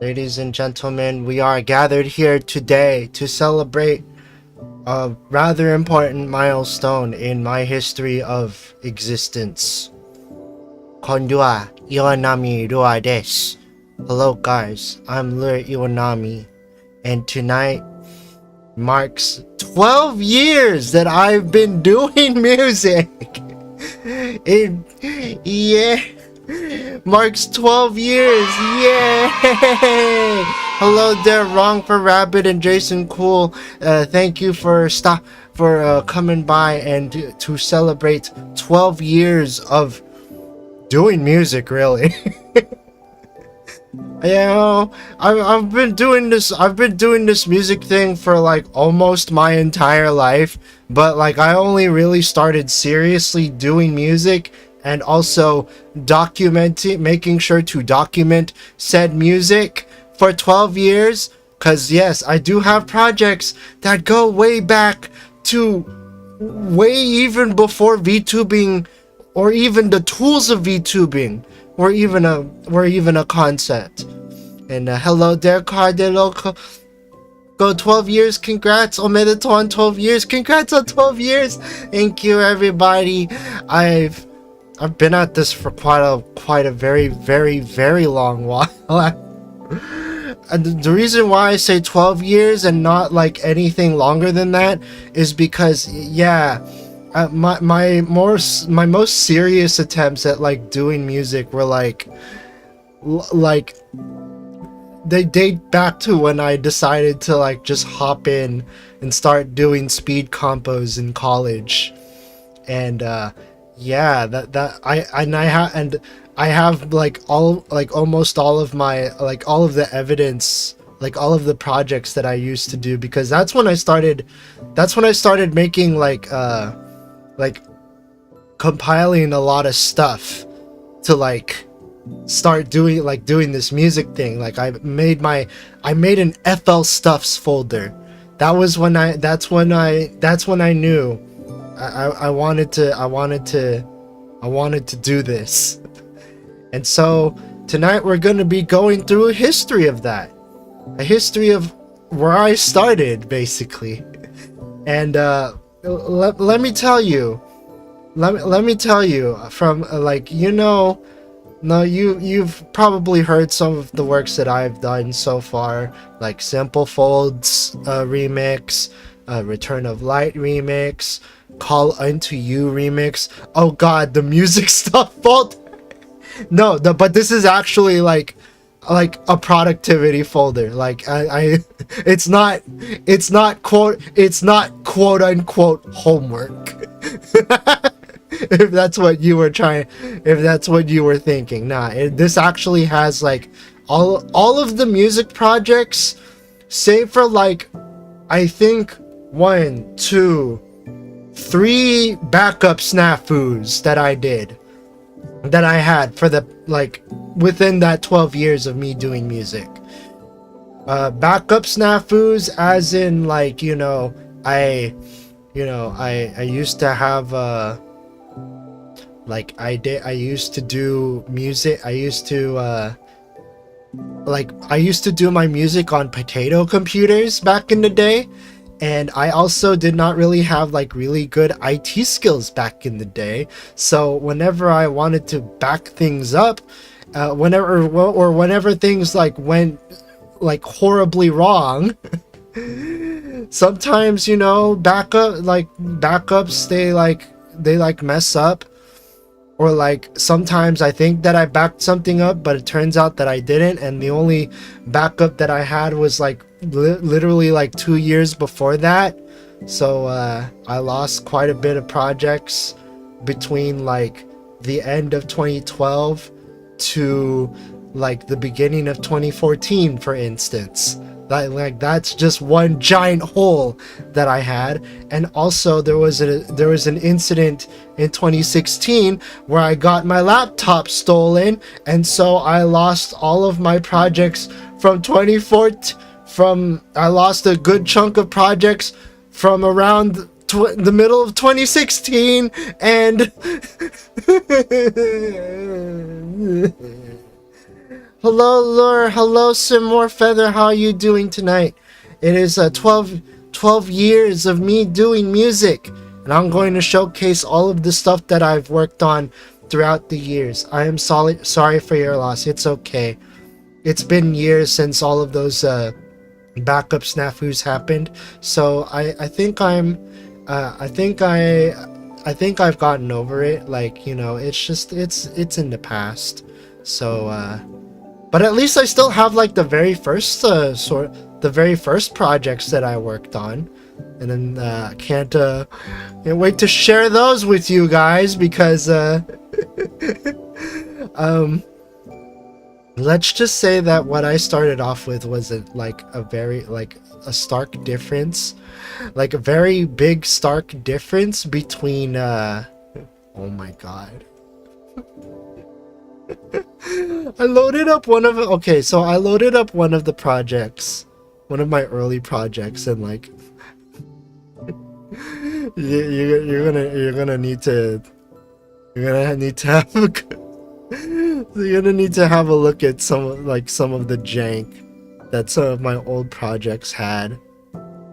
Ladies and gentlemen, we are gathered here today to celebrate a rather important milestone in my history of existence. こんルアー岩波ルアーです。Hello guys, I'm Lure Iwanami, and tonight marks 12 years that I've been doing music. Marks 12 years. Yay! Hello there, Wrong for Rabbit and Jason Cool. Thank you for coming by and to celebrate 12 years of doing music, really. You know, I've been doing this music thing for like almost my entire life, but like I only really started seriously doing music and also making sure to document said music for 12 years. Cause yes, I do have projects that go way back to way even before VTubing or even the tools of VTubing were even a concept. And hello there, Cardelo. Go 12 years, congrats. Omedetou on 12 years. Congrats on 12 years. Thank you, everybody. I've been at this for quite a very long while. And the reason why I say 12 years and not like anything longer than that is because yeah, my most serious attempts at like doing music were like they date back to when I decided to like just hop in and start doing speed compos in college. And yeah, I have like almost all of my all of the evidence, like all of the projects that I used to do, because that's when I started making like compiling a lot of stuff to like start doing this music thing. Like I made an FL Stuffs folder. That's when I knew I wanted to do this. And so tonight we're going to be going through a history of that. A history of where I started, basically. And let me tell you from like, you know, no, you've probably heard some of the works that I've done so far, like Simple Folds remix, Return of Light remix, Call Unto You remix. Oh god, the music stuff folder. No, but this is actually like a productivity folder. Like it's not quote unquote homework. If that's what you were thinking. Nah, this actually has like all of the music projects, save for like I think 1, 2, 3 backup snafus that I had for the like within that 12 years of me doing music. Backup snafus as in like, you know, I used to have I used to do music. I used to do my music on potato computers back in the day. And I also did not really have like really good IT skills back in the day. So whenever I wanted to back things up, whenever things like went like horribly wrong, sometimes, you know, backups they mess up. Or like sometimes I think that I backed something up, but it turns out that I didn't, and the only backup that I had was like literally like 2 years before that. So I lost quite a bit of projects between like the end of 2012 to like the beginning of 2014, for instance. That's just one giant hole that I had. And also there was an incident in 2016 where I got my laptop stolen, and so I lost all of my projects from 2014. I lost a good chunk of projects from around the middle of 2016, and Hello, Lure. Hello, Simore Feather. How are you doing tonight? It is 12 years of me doing music, and I'm going to showcase all of the stuff that I've worked on throughout the years. I am sorry for your loss. It's okay. It's been years since all of those backup snafus happened, so I think I've gotten over it. Like, you know, it's in the past. So but at least I still have like the very first the very first projects that I worked on, and then can't wait to share those with you guys, because let's just say that what I started off with was a stark difference, like a very big stark difference between oh my god. I loaded up one of the projects, one of my early projects, and like you're gonna need to have a look at some of the jank that some of my old projects had.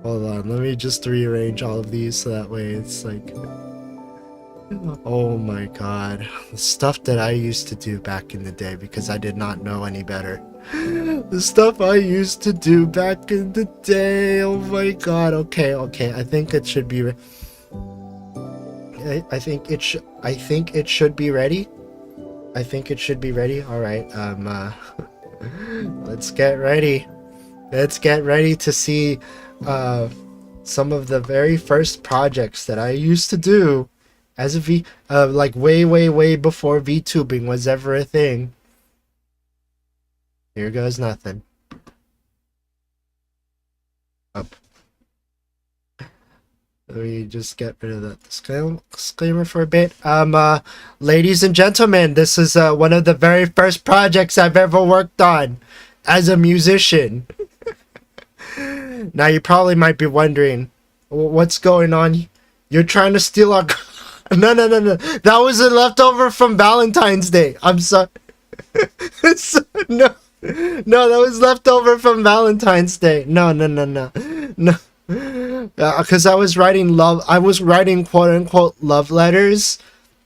Hold on, let me just rearrange all of these so that way it's like, oh my god, the stuff that I used to do back in the day, because I did not know any better. The stuff I used to do back in the day, oh my god. Okay, I think it should be I think it should be ready. I think it should be ready. All right. Let's get ready. Let's get ready to see some of the very first projects that I used to do as a like way before VTubing was ever a thing. Here goes nothing. Up. Let me just get rid of that disclaimer for a bit. Ladies and gentlemen, this is one of the very first projects I've ever worked on as a musician. Now you probably might be wondering, what's going on? You're trying to steal our... No. That was a leftover from Valentine's Day. I'm sorry. No, that was leftover from Valentine's Day. No. Because I was writing quote unquote love letters,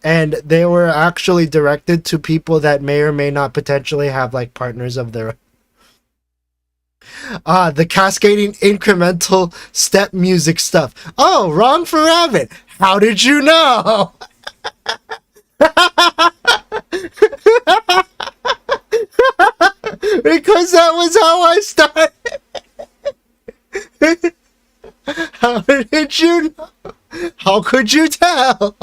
and they were actually directed to people that may or may not potentially have like partners of their own. The cascading incremental step music stuff. Oh, wrong for rabbit. How did you know? Because that was how I started. How did you know? How could you tell?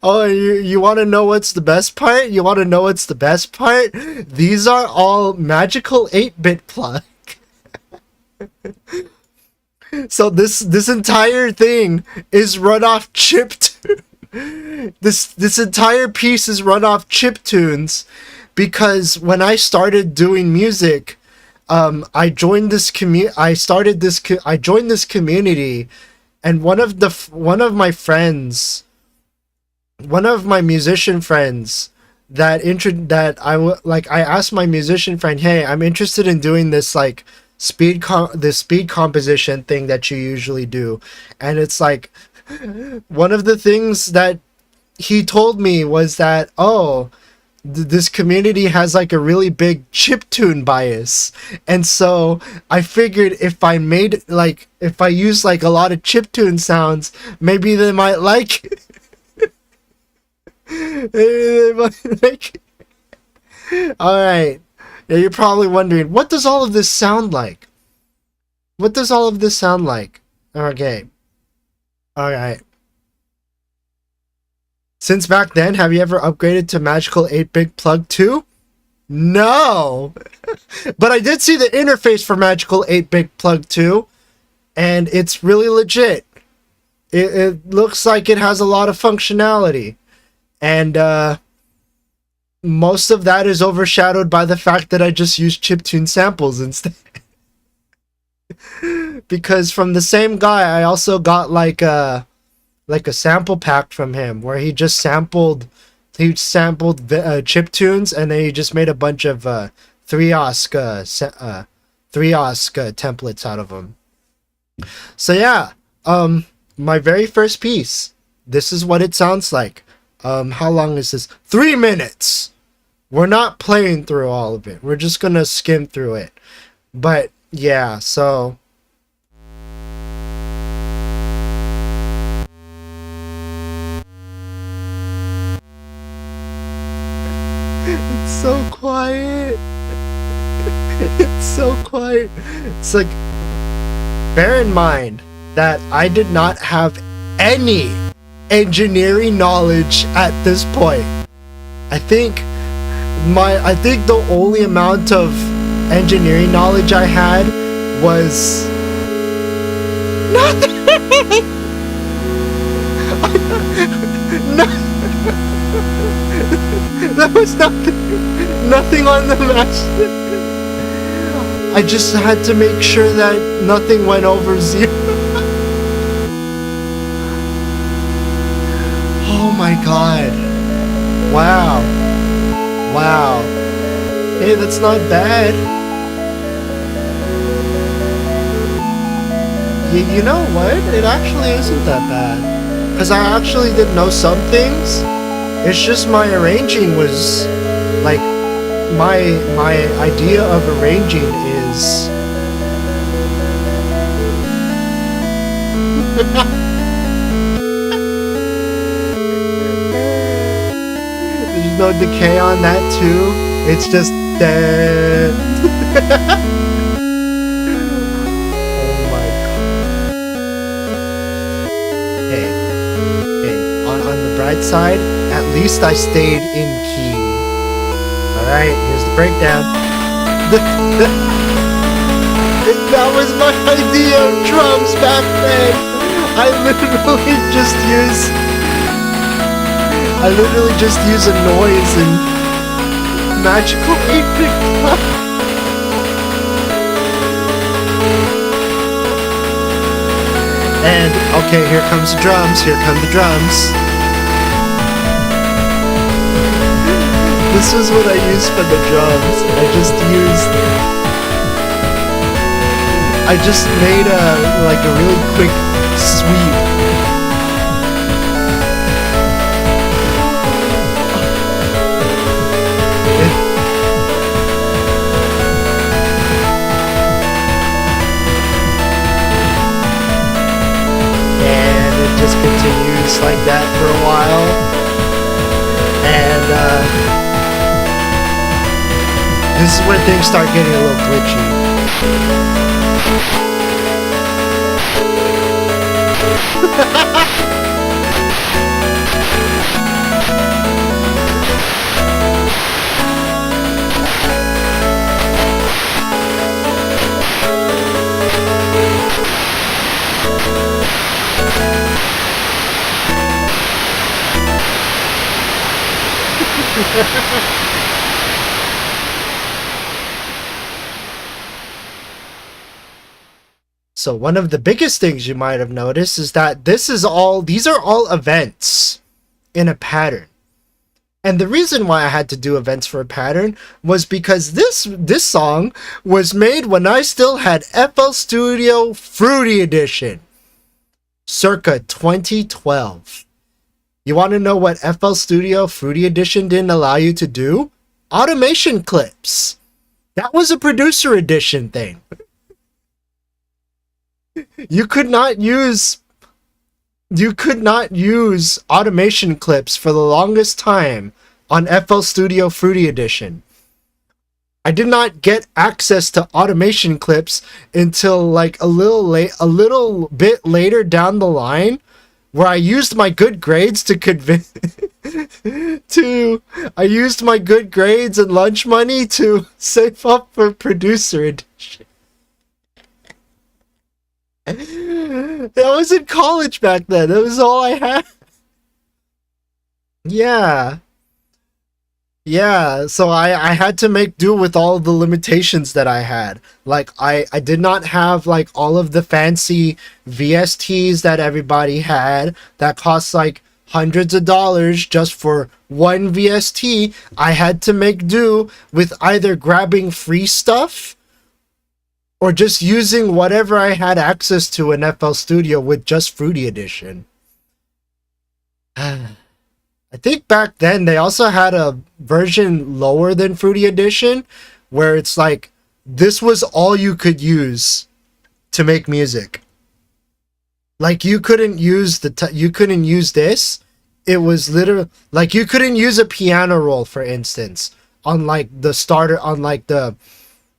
Oh, you want to know what's the best part? These are all magical 8-bit plug. So this entire thing is run off chiptune. This entire piece is run off chiptunes, because when I started doing music, I joined this community, and one of my musician friends I asked my musician friend, hey, I'm interested in doing this like speed composition thing that you usually do, and it's like one of the things that he told me was that, oh, this community has like a really big chiptune bias, and so I figured if I use like a lot of chiptune sounds, maybe they might like it. They might like it. All right, now you're probably wondering, what does all of this sound like? Okay, all right. Since back then, have you ever upgraded to Magical 8-Bit Plug 2? No! But I did see the interface for Magical 8-Bit Plug 2, and it's really legit. It looks like it has a lot of functionality, and most of that is overshadowed by the fact that I just use chiptune samples instead. Because from the same guy, I also got like like a sample pack from him where he sampled chip tunes, and then he just made a bunch of 3OSC templates out of them. So yeah, my very first piece. This is what it sounds like. How long is this? 3 minutes. We're not playing through all of it. We're just gonna skim through it. But yeah, so it's so quiet. It's so quiet. It's like, bear in mind that I did not have any engineering knowledge at this point. I think the only amount of engineering knowledge I had was nothing. No, that was nothing on the match. I just had to make sure that nothing went over 0. Oh my god. Wow. Wow. Hey, that's not bad. You know what? It actually isn't that bad. Because I actually did know some things. It's just my arranging was like, my idea of arranging is there's no decay on that too. It's just dead. Oh my god. Hey, on the bright side, at least I stayed in key. Alright, here's the breakdown. That was my idea of drums back then. I literally just use a noise and magically pick it up. And okay, here comes the drums. Here come the drums. This is what I used for the drums. I just made a really quick sweep. And it just continues like that for a while. And this is where things start getting a little glitchy. So one of the biggest things you might have noticed is that these are all events in a pattern. And the reason why I had to do events for a pattern was because this song was made when I still had FL Studio Fruity Edition, circa 2012. You want to know what FL Studio Fruity Edition didn't allow you to do? Automation clips. That was a producer edition thing. You could not use automation clips for the longest time on FL Studio Fruity Edition. I did not get access to automation clips until like a little bit later down the line, where I used my good grades to I used my good grades and lunch money to save up for producer edition. I was in college back then. That was all I had. Yeah. Yeah, so I had to make do with all of the limitations that I had. Like I did not have like all of the fancy VSTs that everybody had that cost like hundreds of dollars just for one VST. I had to make do with either grabbing free stuff or just using whatever I had access to in FL Studio with just Fruity Edition. I think back then they also had a version lower than Fruity Edition where it's like this was all you could use to make music. Like you couldn't use you couldn't use this. It was literally like you couldn't use a piano roll, for instance, on like the starter, on like the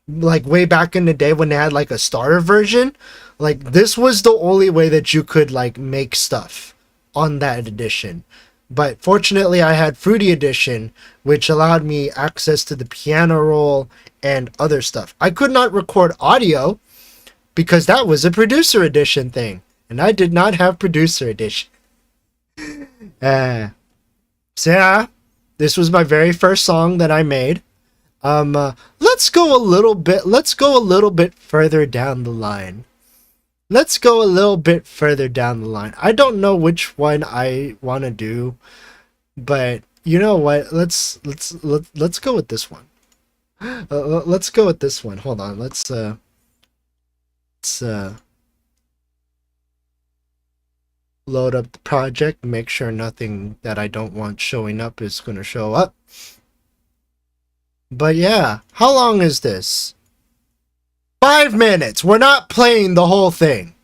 like way back in the day when they had like a starter version. Like this was the only way that you could like make stuff on that edition. But fortunately, I had Fruity Edition, which allowed me access to the piano roll and other stuff. I could not record audio because that was a producer edition thing, and I did not have producer edition. So yeah, this was my very first song that I made. Let's go a little bit further down the line. Let's go a little bit further down the line. I don't know which one I want to do, but you know what? Let's go with this one. Let's go with this one. Hold on. Let's load up the project. Make sure nothing that I don't want showing up is going to show up. But yeah, how long is this? 5 minutes. We're not playing the whole thing.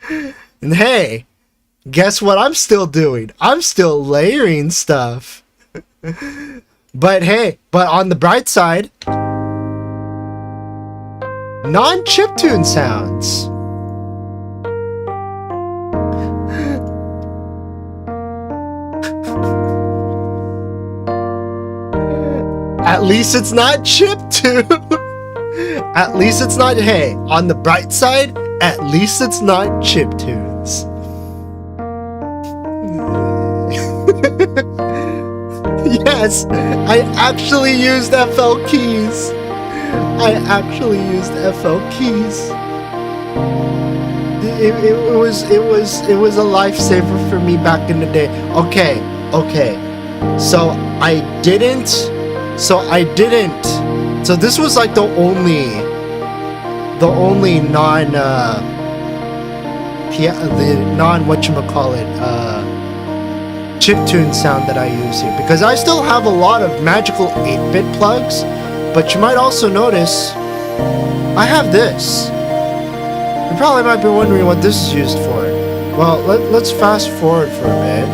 And hey, guess what I'm still doing? I'm still layering stuff. But hey, but on the bright side, non-chiptune sounds. At least it's not chiptune. At least it's not, hey, on the bright side, at least it's not chiptunes. Yes, I actually used FL keys. I actually used FL keys. It was a lifesaver for me back in the day. Okay. So this was like the only chiptune sound that I use here, because I still have a lot of magical 8-bit plugs, but you might also notice I have this. You probably might be wondering what this is used for. Well, let's fast forward for a bit.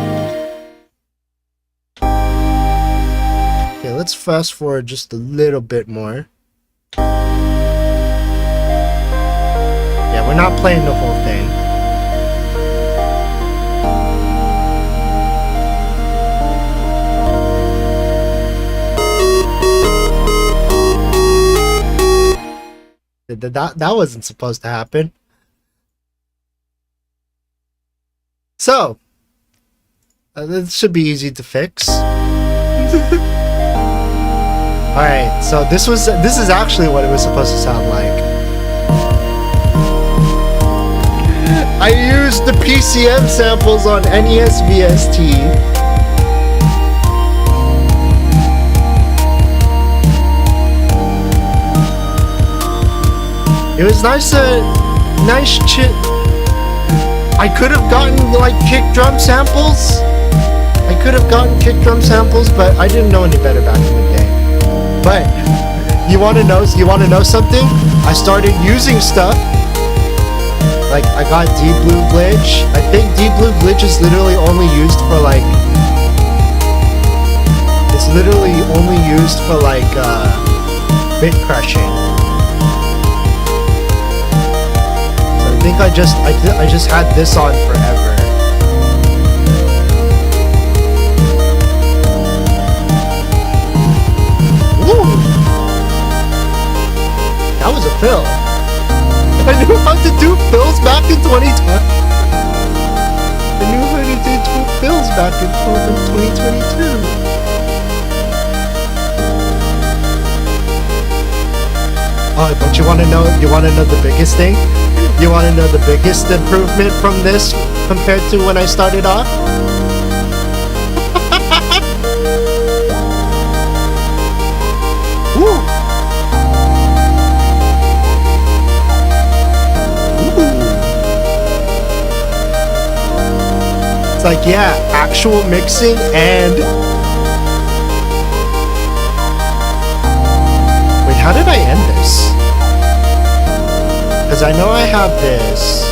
Okay, let's fast forward just a little bit more. Yeah, we're not playing the whole thing. That wasn't supposed to happen. So, this should be easy to fix. Alright, so this is actually what it was supposed to sound like. I used the PCM samples on NES VST. It was nice chit. I could have gotten like kick drum samples. But I didn't know any better back in the day. But you want to know something? I started using stuff. Like I got Deep Blue Glitch. I think Deep Blue Glitch is literally only used for like. It's literally only used for like bit crushing. I think I just had this on forever. Woo! That was a fill. I knew how to do fills back in 2010. I knew how to do fills tutorials back in 2022. Oh, but you want to know the biggest thing? You want to know the biggest improvement from this compared to when I started off? Woo! It's like, yeah, actual mixing and... Wait, how did I end this? Because I know I have this.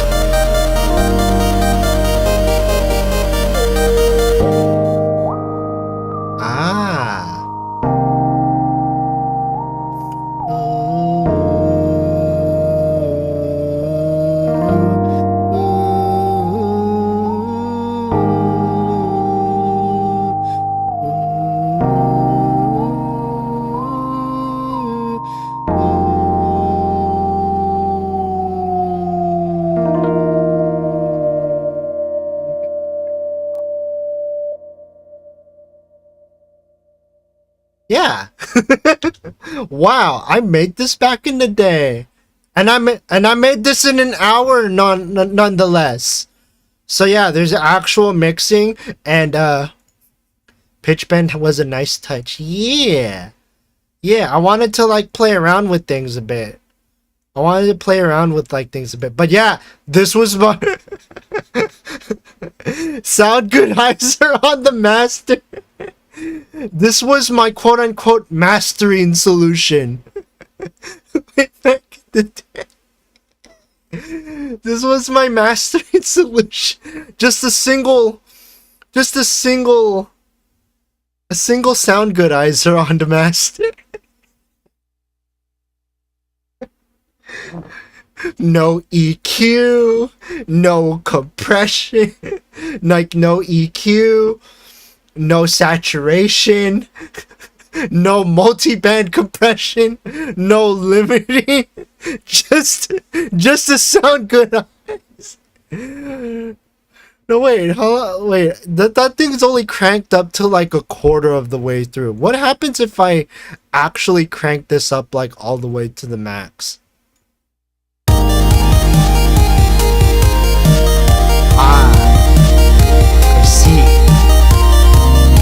Yeah. Wow, I made this back in the day. And I made this in an hour nonetheless. So yeah, there's actual mixing and pitch bend was a nice touch. Yeah. Yeah, I wanted to like play around with things a bit. But yeah, this was my sound goodizer on the master. This was my quote-unquote mastering solution. This was my mastering solution. Just a single sound goodizer on the master. No EQ, no compression, like no EQ. No saturation, no multi-band compression, no limiting, just to sound good. No, wait, that thing's only cranked up to like a quarter of the way through. What happens if I actually crank this up like all the way to the max?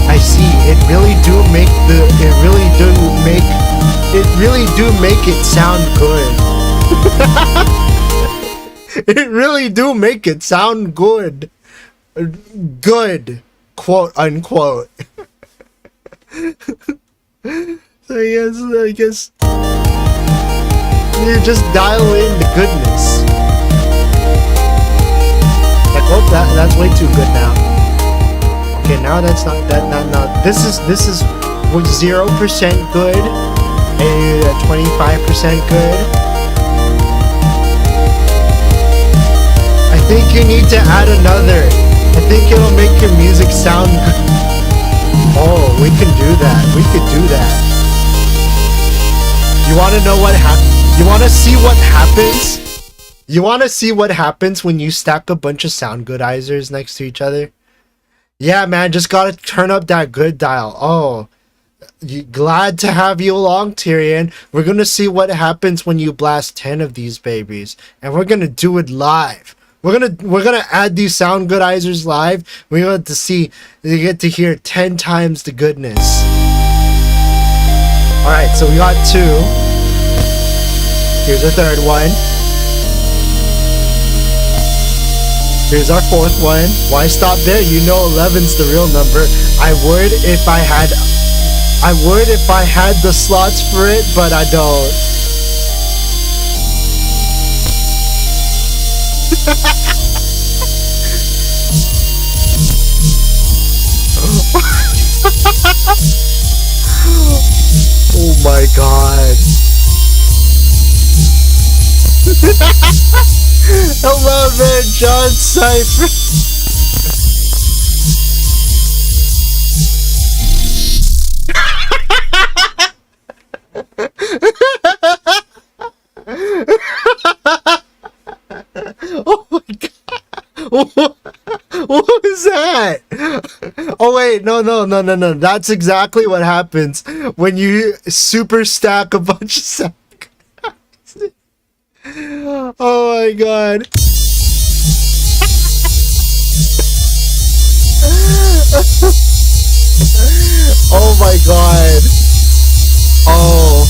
I see. It really do make it sound good. It really do make it sound good. Good, quote unquote. So I guess you just dial in the goodness. Like, oh, that's way too good now. Okay, now that's not that. Now this is 0% good, and 25% good. I think you need to add another. I think it'll make your music sound good. Oh, we can do that. We could do that. You want to know what You want to see what happens? You want to see what happens when you stack a bunch of sound goodizers next to each other? Yeah, man, just gotta turn up that good dial. Oh, glad to have you along, Tyrion. We're gonna see what happens when you blast 10 of these babies, and we're gonna do it live. We're gonna add these sound goodizers live. We're going to see, you get to hear 10 times the goodness. All right, so we got 2. Here's our 3rd one. Here's our 4th one. Why stop there? You know 11's the real number. I would if I had the slots for it, but I don't. Oh my god. Hello there, John Cypher. Oh my god. What was that? wait, no. That's exactly what happens when you super stack a bunch of sound. Oh my god. Oh my god. Oh.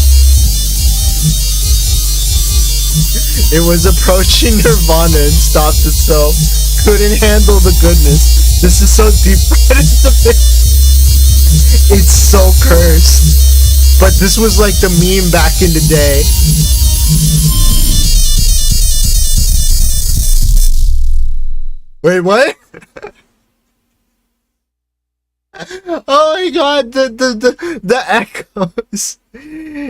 It was approaching Nirvana and stopped itself. Couldn't handle the goodness. This is so deep. It's so cursed. But this was like the meme back in the day. Wait, what? Oh my god, the echoes.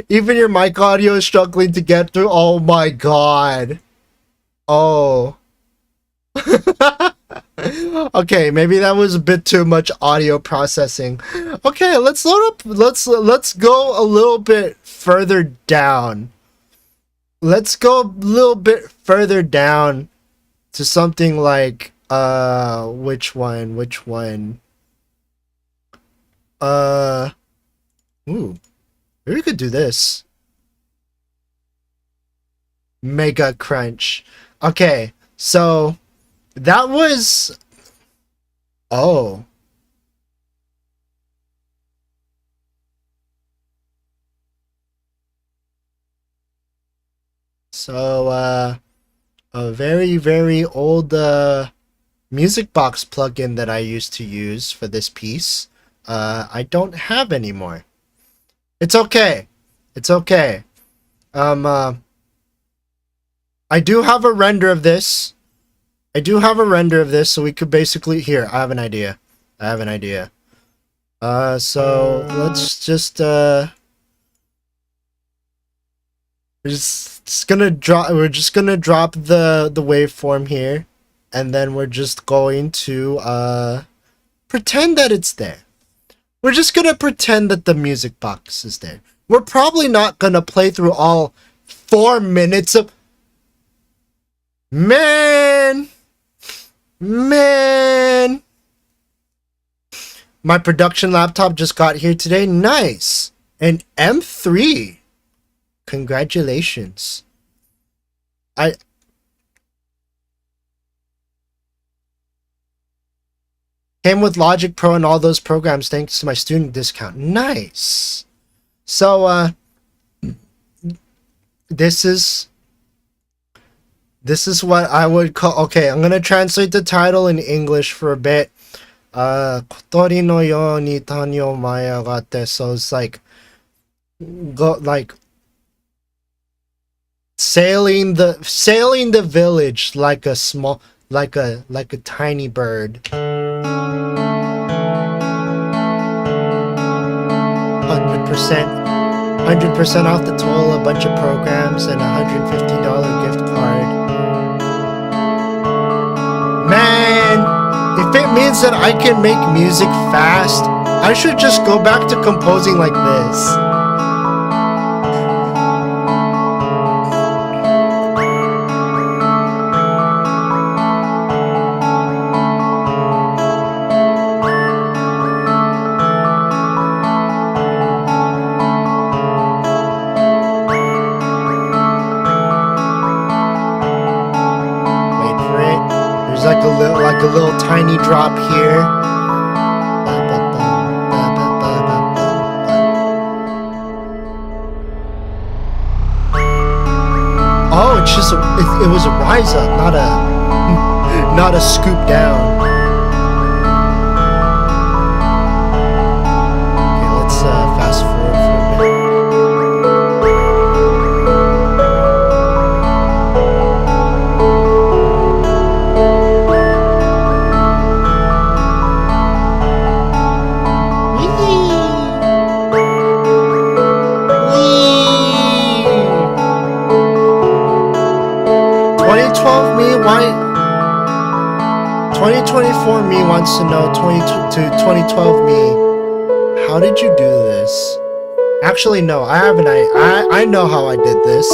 Even your mic audio is struggling to get through. Oh my god. Oh. Okay, maybe that was a bit too much audio processing. Okay, let's load up. Let's go a little bit further down. Let's go a little bit further down to something like which one? Ooh. Maybe we could do this. Mega Crunch. Okay, so that was... Oh. So, a very, very old music box plugin that I used to use for this piece, I don't have anymore. It's okay. It's okay. I do have a render of this. So we could basically... Here, I have an idea. So let's just we're just gonna drop the waveform here, and then we're just going to pretend that it's there. We're just gonna pretend that the music box is there. We're probably not gonna play through all 4 minutes of... Man! My production laptop just got here today. Nice! An M3. Congratulations. Came with Logic Pro and all those programs thanks to my student discount. Nice. So, this is what I would call... Okay, I'm gonna translate the title in English for a bit. Kotori no yo ni tanyo mayagate. So it's like... sailing the village like a small... like a tiny bird. 100% off the total, a bunch of programs, and a $150 gift card. Man, if it means that I can make music fast, I should just go back to composing like this. A little tiny drop here. Oh, it's just it was a rise up, not a scoop down. Okay, let's fast forward for a bit. Why 2024 me wants to know 2012 me, how did you do this? Actually, no, I haven't. I know how I did this.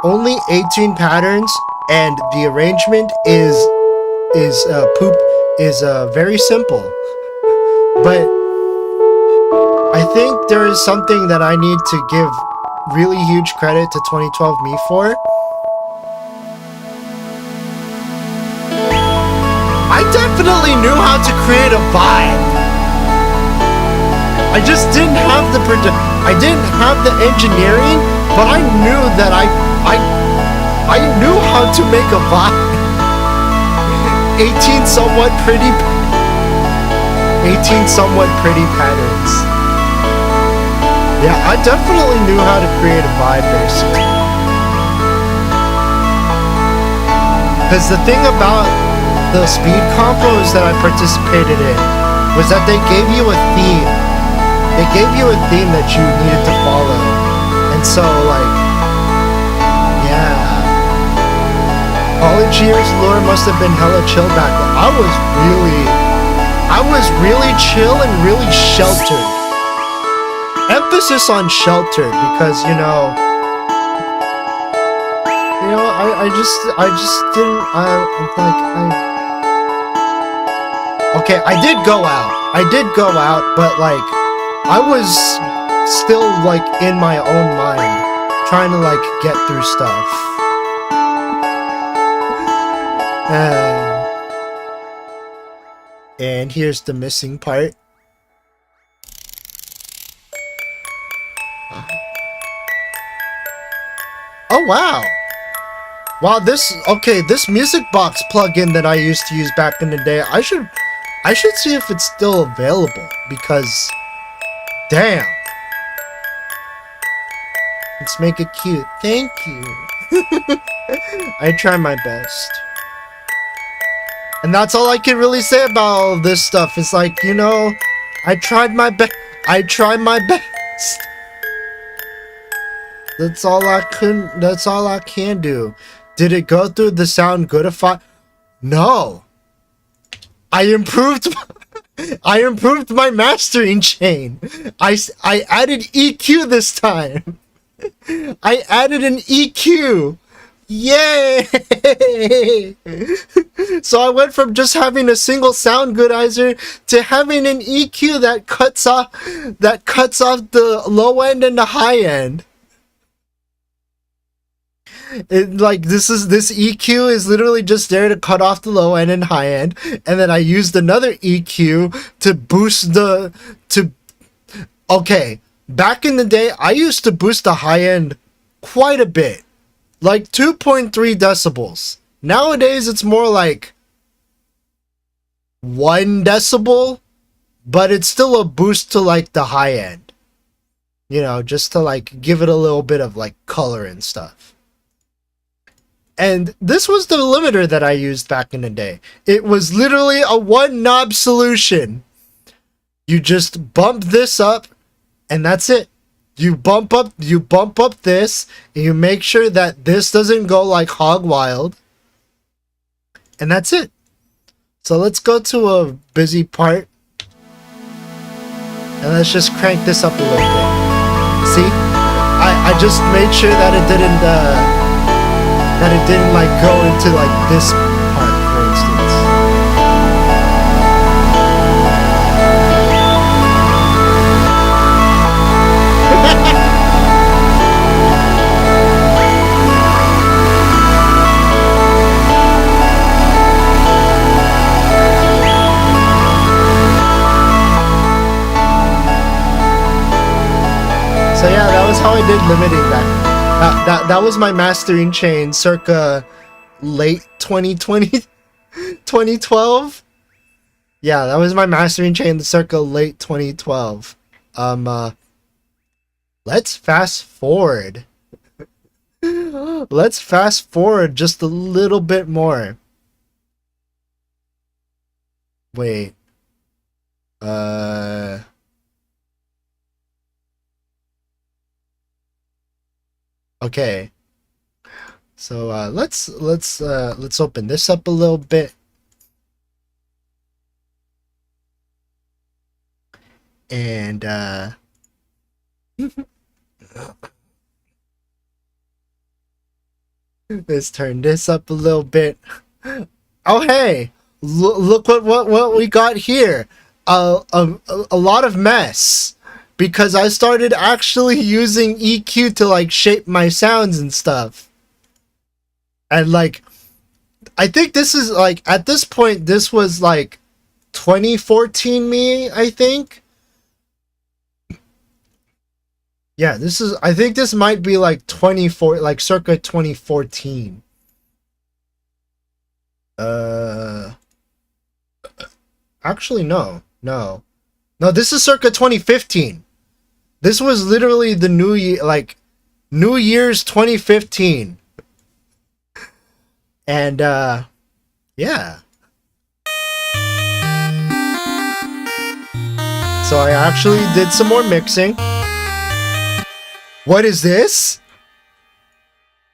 Only 18 patterns, and the arrangement is is very simple. But I think there is something that I need to give really huge credit to 2012 me for. I definitely knew how to create a vibe. I just didn't have the I didn't have the engineering, but I knew that I knew how to make a vibe. 18 somewhat pretty patterns. Yeah, I definitely knew how to create a vibe very soon. Because the thing about the speed compos that I participated in was that they gave you a theme. They gave you a theme that you needed to follow. And so, like, yeah. College years, Lure must have been hella chill back then. I was really chill and really sheltered. Emphasis on sheltered because, I just didn't, okay, I did go out, but like, I was still like in my own mind, trying to like get through stuff. And here's the missing part. Oh wow. Wow, this music box plugin that I used to use back in the day, I should see if it's still available, because damn. Let's make it cute. Thank you. I try my best. And that's all I can really say about all of this stuff. It's like, I tried my best. That's all I can do. Did it go through the sound goodify? No. I improved my mastering chain. I added EQ this time. I added an EQ. Yay! So I went from just having a single sound goodizer to having an EQ that cuts off the low end and the high end. This EQ is literally just there to cut off the low end and high end, and then I used another EQ to boost okay, back in the day I used to boost the high end quite a bit, like 2.3 decibels. Nowadays it's more like 1 decibel, but it's still a boost to like the high end, just to like give it a little bit of like color and stuff. And this was the limiter that I used back in the day. It was literally a 1 knob solution. You just bump this up, and that's it. You bump up this, and you make sure that this doesn't go like hog wild. And that's it. So let's go to a busy part. And let's just crank this up a little bit. See? I just made sure that it didn't like go into like this part, for instance. So yeah, that was how I did limiting back. That was my mastering chain circa late 2020, 2012. Yeah, that was my mastering chain circa late 2012. Let's fast forward. Let's fast forward just a little bit more. Wait. Okay. So let's open this up a little bit. And let's turn this up a little bit. Oh hey, look what we got here. A lot of mess. Because I started actually using EQ to like shape my sounds and stuff. And like, I think this is like, at this point, this was like 2014 me, I think. Yeah, I think this might be like circa 2014. Actually, no, this is circa 2015. This was literally the New Year, like New Year's 2015. And yeah. So I actually did some more mixing. What is this?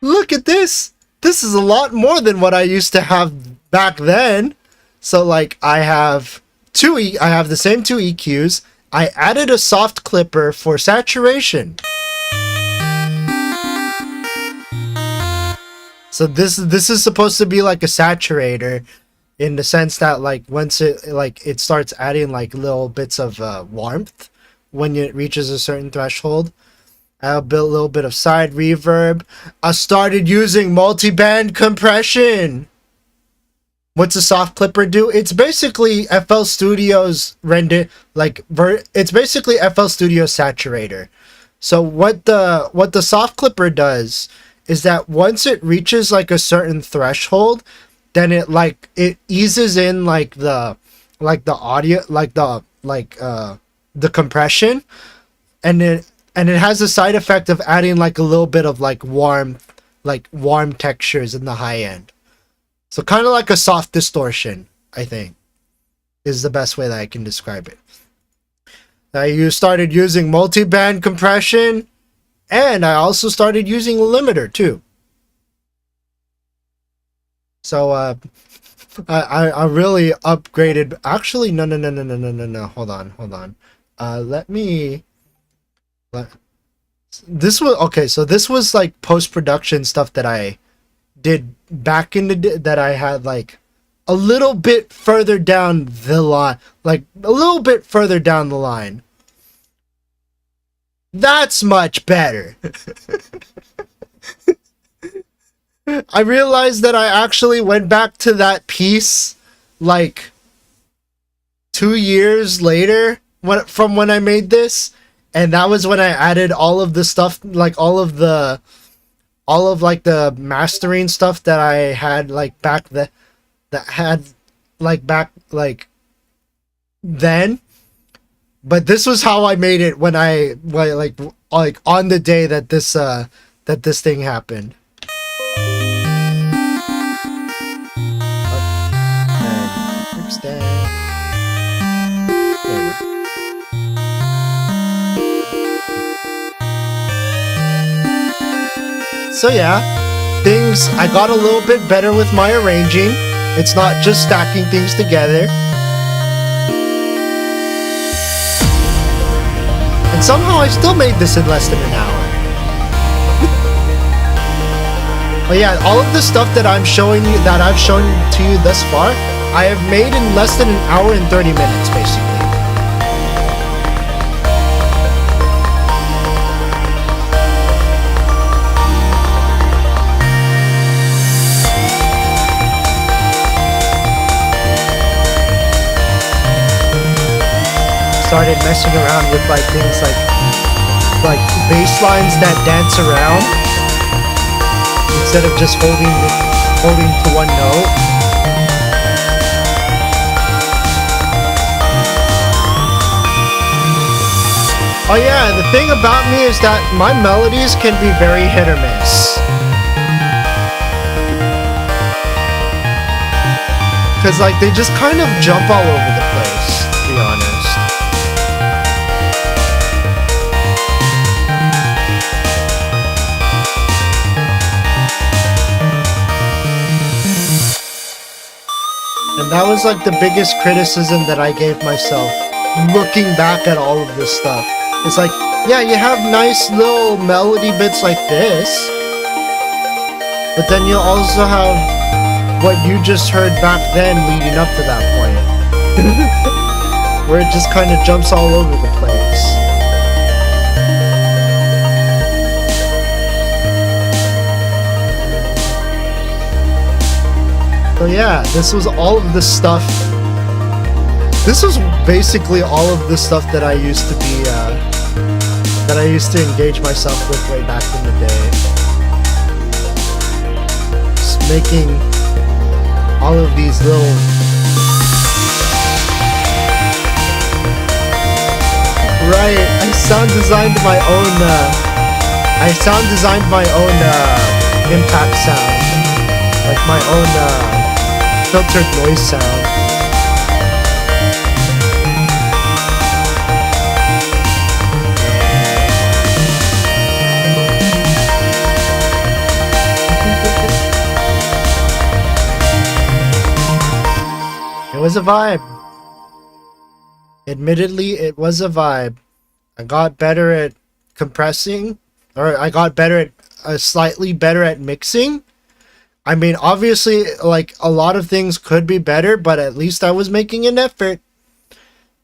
Look at this. This is a lot more than what I used to have back then. So like I have the same two EQs. I added a soft clipper for saturation. So this is supposed to be like a saturator, in the sense that like once it starts adding like little bits of warmth when it reaches a certain threshold. I built a little bit of side reverb. I started using multi-band compression. What's a soft clipper do? It's basically FL Studio's it's basically FL Studio saturator. So what the soft clipper does is that once it reaches like a certain threshold, then it eases in the audio, the compression, and it has the side effect of adding like a little bit of like warm textures in the high end. So kind of like a soft distortion, I think, is the best way that I can describe it. You started using multi-band compression, and I also started using a limiter too. So I really upgraded. Actually, no. Hold on. This was okay. So this was like post-production stuff that I did back in the day, that I had like a little bit further down the line, That's much better. I realized that I actually went back to that piece like 2 years later from when I made this, and that was when I added all of the stuff, like all of the mastering stuff that I had like back then. But this was how I made it when on the day that this thing happened. So yeah, I got a little bit better with my arranging. It's not just stacking things together. And somehow I still made this in less than an hour. But yeah, all of the stuff that I've shown to you thus far, I have made in less than an hour and 30 minutes, basically. Started messing around with like things like bass lines that dance around instead of just holding to one note. Oh yeah, the thing about me is that my melodies can be very hit or miss. Cause like they just kind of jump all over the place, to be honest. And that was like the biggest criticism that I gave myself looking back at all of this stuff. It's like, yeah, you have nice little melody bits like this, but then you also have what you just heard back then leading up to that point. Where it just kind of jumps all over the place. So yeah, this was all of the stuff. This was basically all of the stuff that I used to be, that I used to engage myself with way back in the day. Just making all of these little... Right, I sound designed my own, impact sound. Like my own, filtered noise sound. It was a vibe. Admittedly, it was a vibe. I got better at compressing, or I got better at, slightly better at mixing. I mean, obviously, like, a lot of things could be better, but at least I was making an effort.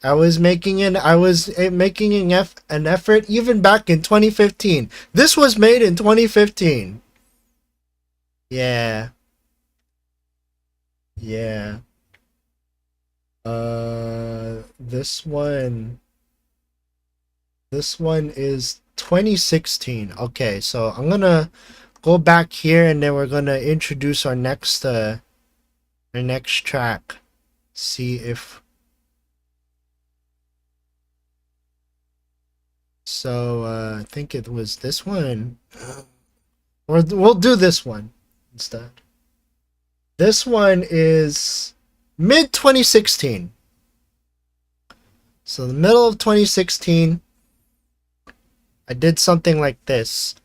I was making an effort even back in 2015. This was made in 2015. Yeah. Yeah. This one is 2016. Okay, so I'm gonna go back here and then we're gonna introduce our next track. See if I think it was this one, or we'll do this one instead. This one is mid 2016. So the middle of 2016, I did something like this.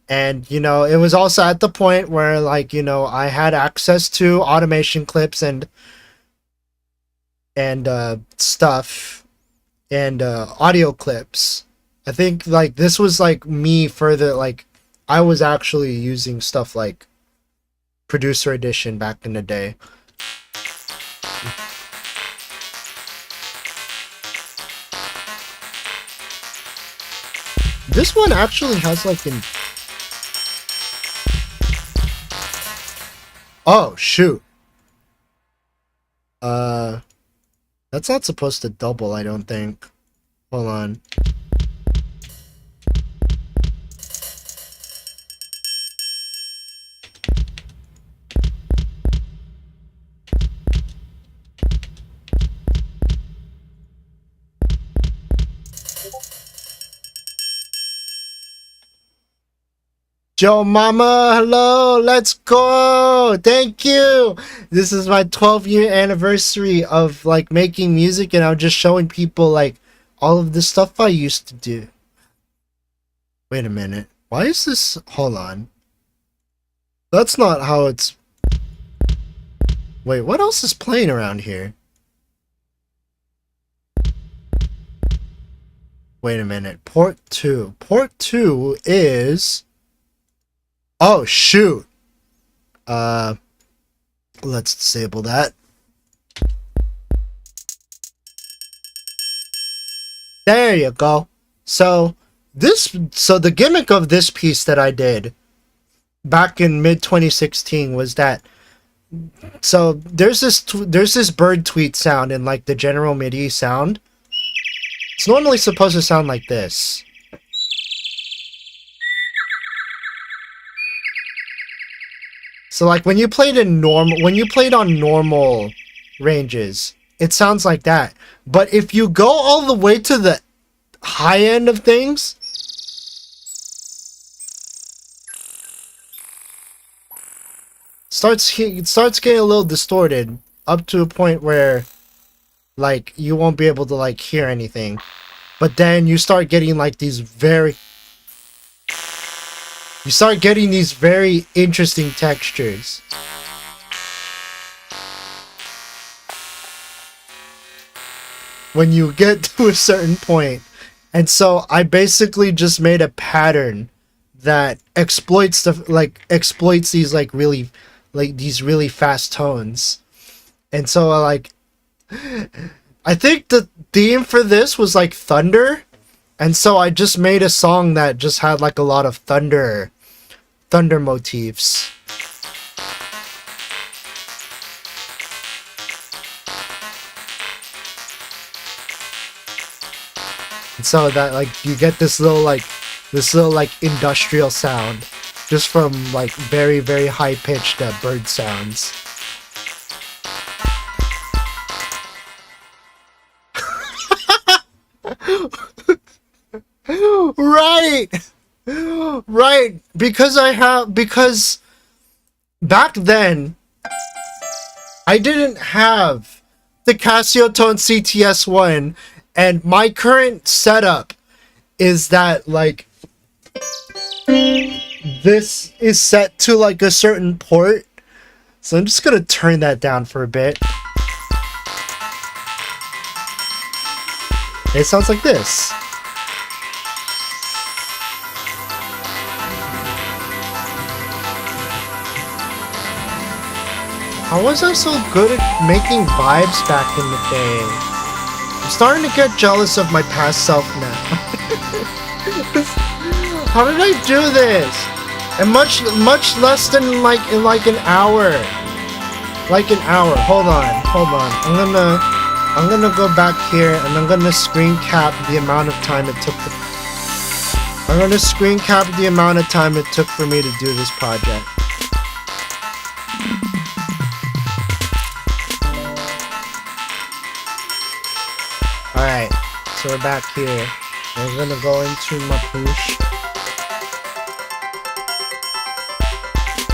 And, you know, it was also at the point where, like, you know, I had access to automation clips and stuff and audio clips. I think, like, this was, like, me further, like, I was actually using stuff like Producer Edition back in the day. This one actually has, like, an... Oh, shoot. That's not supposed to double, I don't think. Hold on. Joe Mama, hello, let's go, thank you. This is my 12-year anniversary of, like, making music, and I'm just showing people, like, all of the stuff I used to do. Wait a minute, why is this, hold on. That's not how it's, wait, what else is playing around here? Wait a minute, port 2 is... Oh, shoot. Let's disable that. There you go. So the gimmick of this piece that I did back in mid 2016 was that, so there's this bird tweet sound in, like, the general MIDI sound. It's normally supposed to sound like this. So, like, when you played on normal ranges, it sounds like that. But if you go all the way to the high end of things, it starts getting a little distorted up to a point where, like, you won't be able to, like, hear anything. But then you start getting, like, these very interesting textures. When you get to a certain point. And so I basically just made a pattern that exploits these, like, really, like these really fast tones. And so like I think the theme for this was like thunder, and so I just made a song that just had like a lot of thunder motifs. And so that like you get this little like industrial sound just from like very, very high pitched bird sounds. Right, because back then I didn't have the Casio Tone CTS1, and my current setup is that like this is set to like a certain port, so I'm just gonna turn that down for a bit. It sounds like this. How was I so good at making vibes back in the day? I'm starting to get jealous of my past self now. How did I do this? And much less than in an hour. Like an hour. Hold on. I'm gonna go back here and I'm gonna screen cap the amount of time it took for me to do this project. Alright, so we're back here. We're gonna go into my push.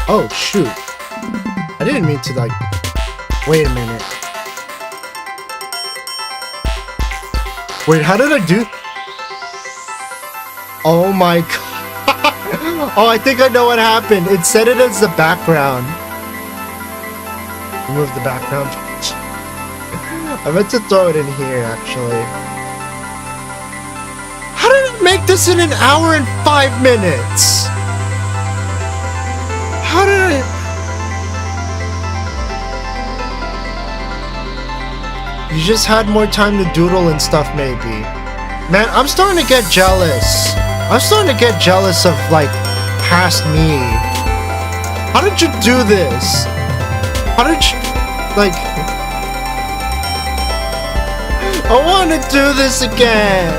Oh shoot. I didn't mean to like... Wait a minute. Wait, how did I do? Oh my god. Oh, I think I know what happened. It set it as the background. Remove the background. I meant to throw it in here, actually. How did I make this in an hour and 5 minutes? How did I... You just had more time to doodle and stuff, maybe. Man, I'm starting to get jealous. I'm starting to get jealous of, like, past me. How did you do this? How did you... Like... I want to do this again.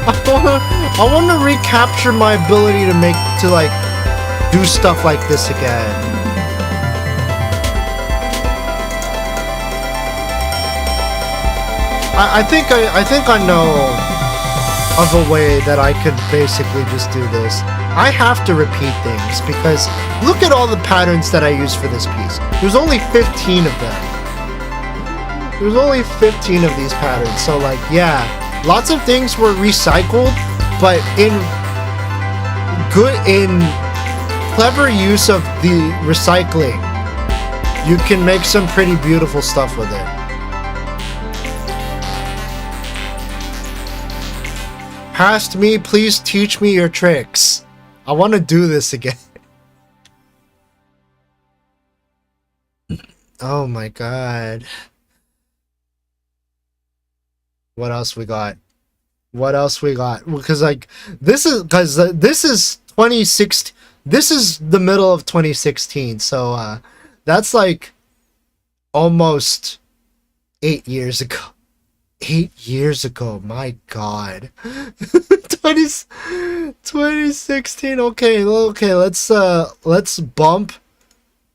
I want to recapture my ability to like do stuff like this again. I think I know of a way that I could basically just do this. I have to repeat things because look at all the patterns that I use for this piece. There's only 15 of them. There's only 15 of these patterns, so like, yeah, lots of things were recycled, but in clever use of the recycling, you can make some pretty beautiful stuff with it. Past me, please teach me your tricks. I want to do this again. Oh my god. What else we got? Because like this is 2016. This is the middle of 2016, so that's like almost 8 years ago. 8 years ago, my god. 2016. Okay, let's bump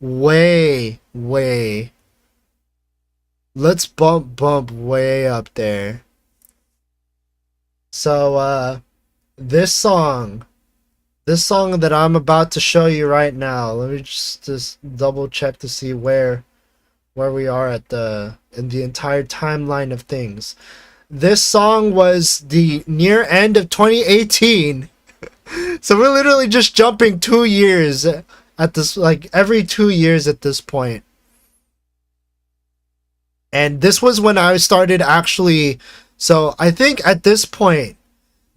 way. Let's bump way up there. So this song that I'm about to show you right now, let me just double check to see where we are in the entire timeline of things. This song was the near end of 2018. So we're literally just jumping 2 years at this, like every 2 years at this point. And this was when I started actually, so I think at this point,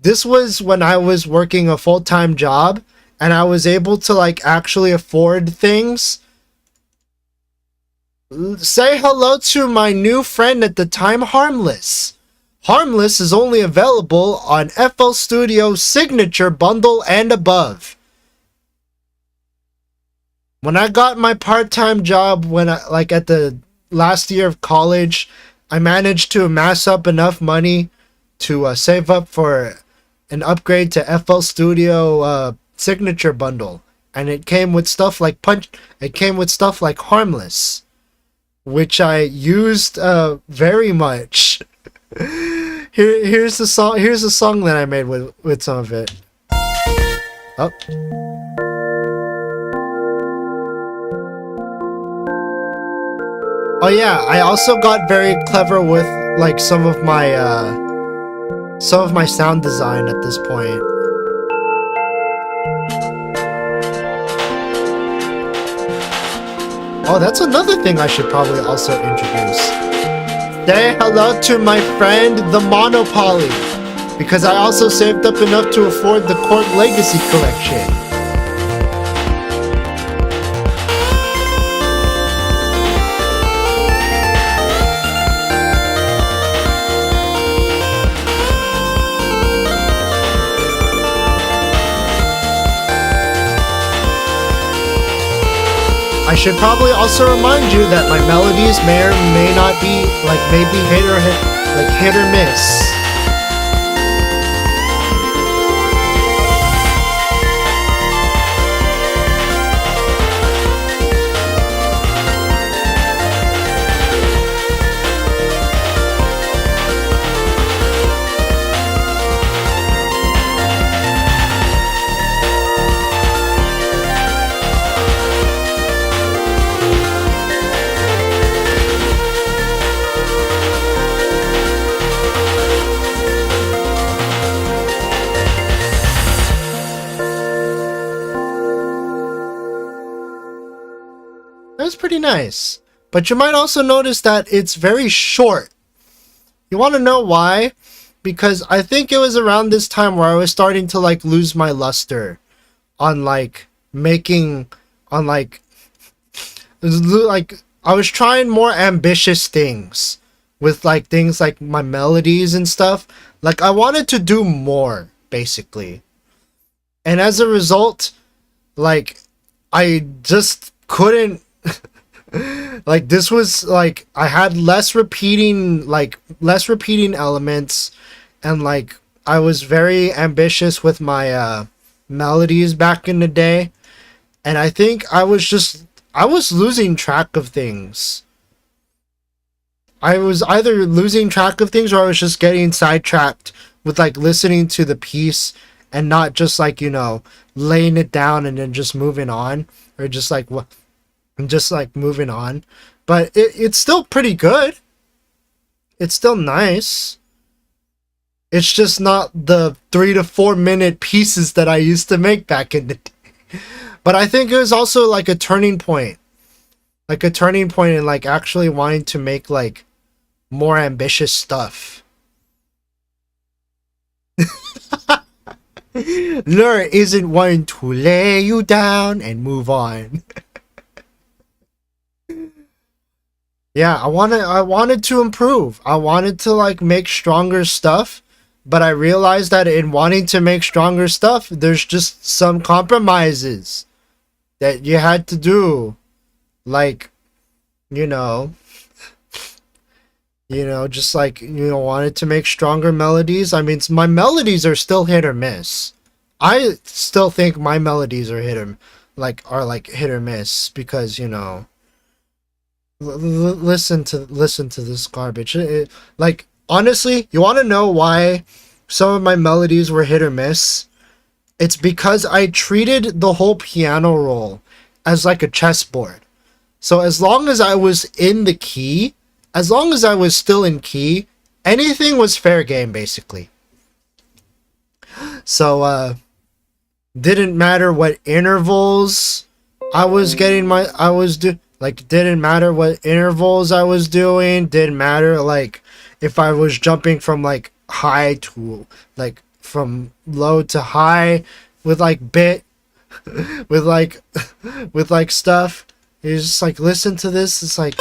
this was when I was working a full-time job and I was able to like actually afford things Say hello to my new friend at the time, Harmless. Harmless is only available on FL Studio Signature Bundle and above. When I got my part-time job at the last year of college, I managed to amass up enough money to save up for an upgrade to FL Studio Signature Bundle, and it came with stuff like Harmless, which I used very much. Here's the song. Here's a song that I made with some of it. Oh. Oh yeah, I also got very clever with like some of my sound design at this point. Oh, that's another thing I should probably also introduce. Say hello to my friend the Monopoly, because I also saved up enough to afford the Court Legacy collection. I should probably also remind you that my melodies may or may not be maybe hit or miss. That's pretty nice. But you might also notice that it's very short. You want to know why? Because I think it was around this time where I was starting to lose my luster on making on I was trying more ambitious things with things like my melodies and stuff. I wanted to do more basically. And as a result, I just couldn't this was I had less repeating elements, and I was very ambitious with my melodies back in the day, and I think I was losing track of things. I was either losing track of things or I was just getting sidetracked with listening to the piece and not just laying it down and then just moving on, or just moving on. But it's still pretty good. It's still nice. It's just not the 3 to 4 minute pieces that I used to make back in the day. But I think it was also a turning point. In actually wanting to make more ambitious stuff. Lure isn't one to lay you down and move on. Yeah, I wanted to improve. I wanted to make stronger stuff, but I realized that in wanting to make stronger stuff, there's just some compromises that you had to do. Wanted to make stronger melodies. I mean, my melodies are still hit or miss. I still think my melodies are hit or miss because, listen to this garbage. Honestly, you want to know why some of my melodies were hit or miss? It's because I treated the whole piano roll as a chessboard. So as long as I was in the key, as long as I was still in key, anything was fair game basically. So didn't matter what intervals I was getting didn't matter what intervals I was doing, didn't matter if I was jumping from high to from low to high with bit with stuff. You just like listen to this. It's like.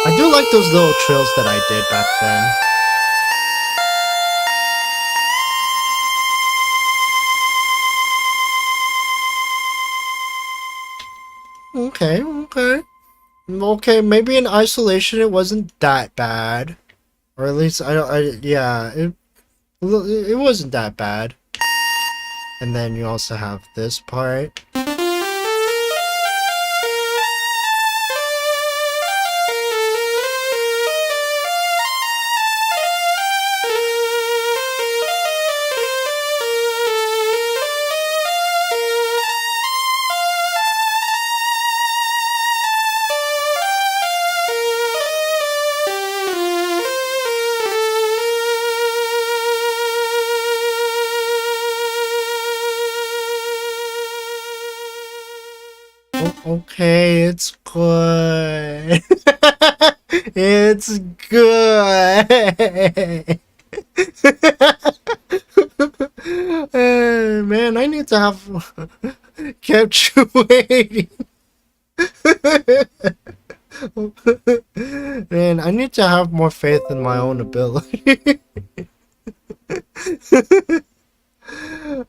I do like those little trills that I did back then. Okay, maybe in isolation it wasn't that bad. Or at least, yeah, it wasn't that bad. And then you also have this part. Okay, it's good. It's good. Man, I need to have kept you waiting. Man, I need to have more faith in my own ability.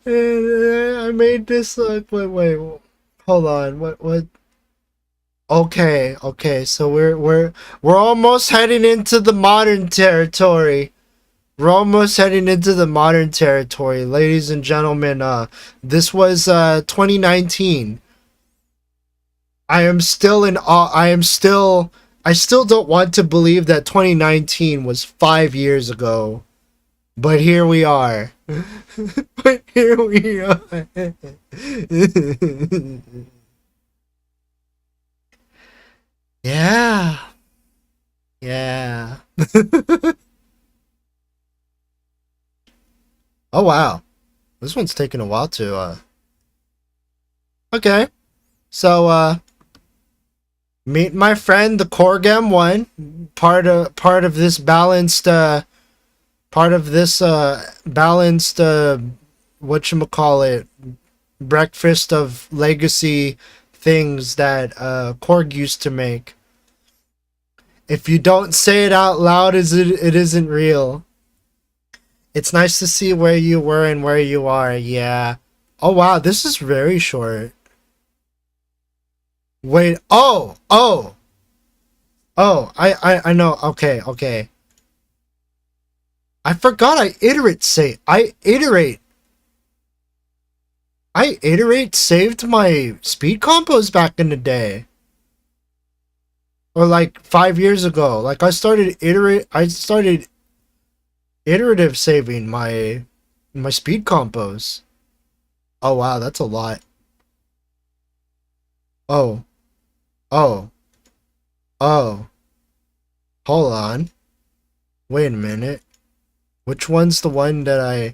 I made this look. Wait. Hold on. What? Okay. So we're almost heading into the modern territory. We're almost heading into the modern territory, ladies and gentlemen. This was 2019. I still don't want to believe that 2019 was 5 years ago. But here we are. Yeah. Oh wow. This one's taking a while to Okay. So meet my friend the Corgam one. Part of this balanced whatchamacallit, breakfast of legacy things that Korg used to make. If you don't say it out loud, it isn't real. It's nice to see where you were and where you are. Yeah. Oh wow, this is very short. Wait. Oh. I know. Okay. I forgot I iterate saved my speed combos back in the day. Or like 5 years ago. Like I started iterative saving my speed combos. Oh wow, that's a lot. Oh. Hold on. Wait a minute. Which one's the one that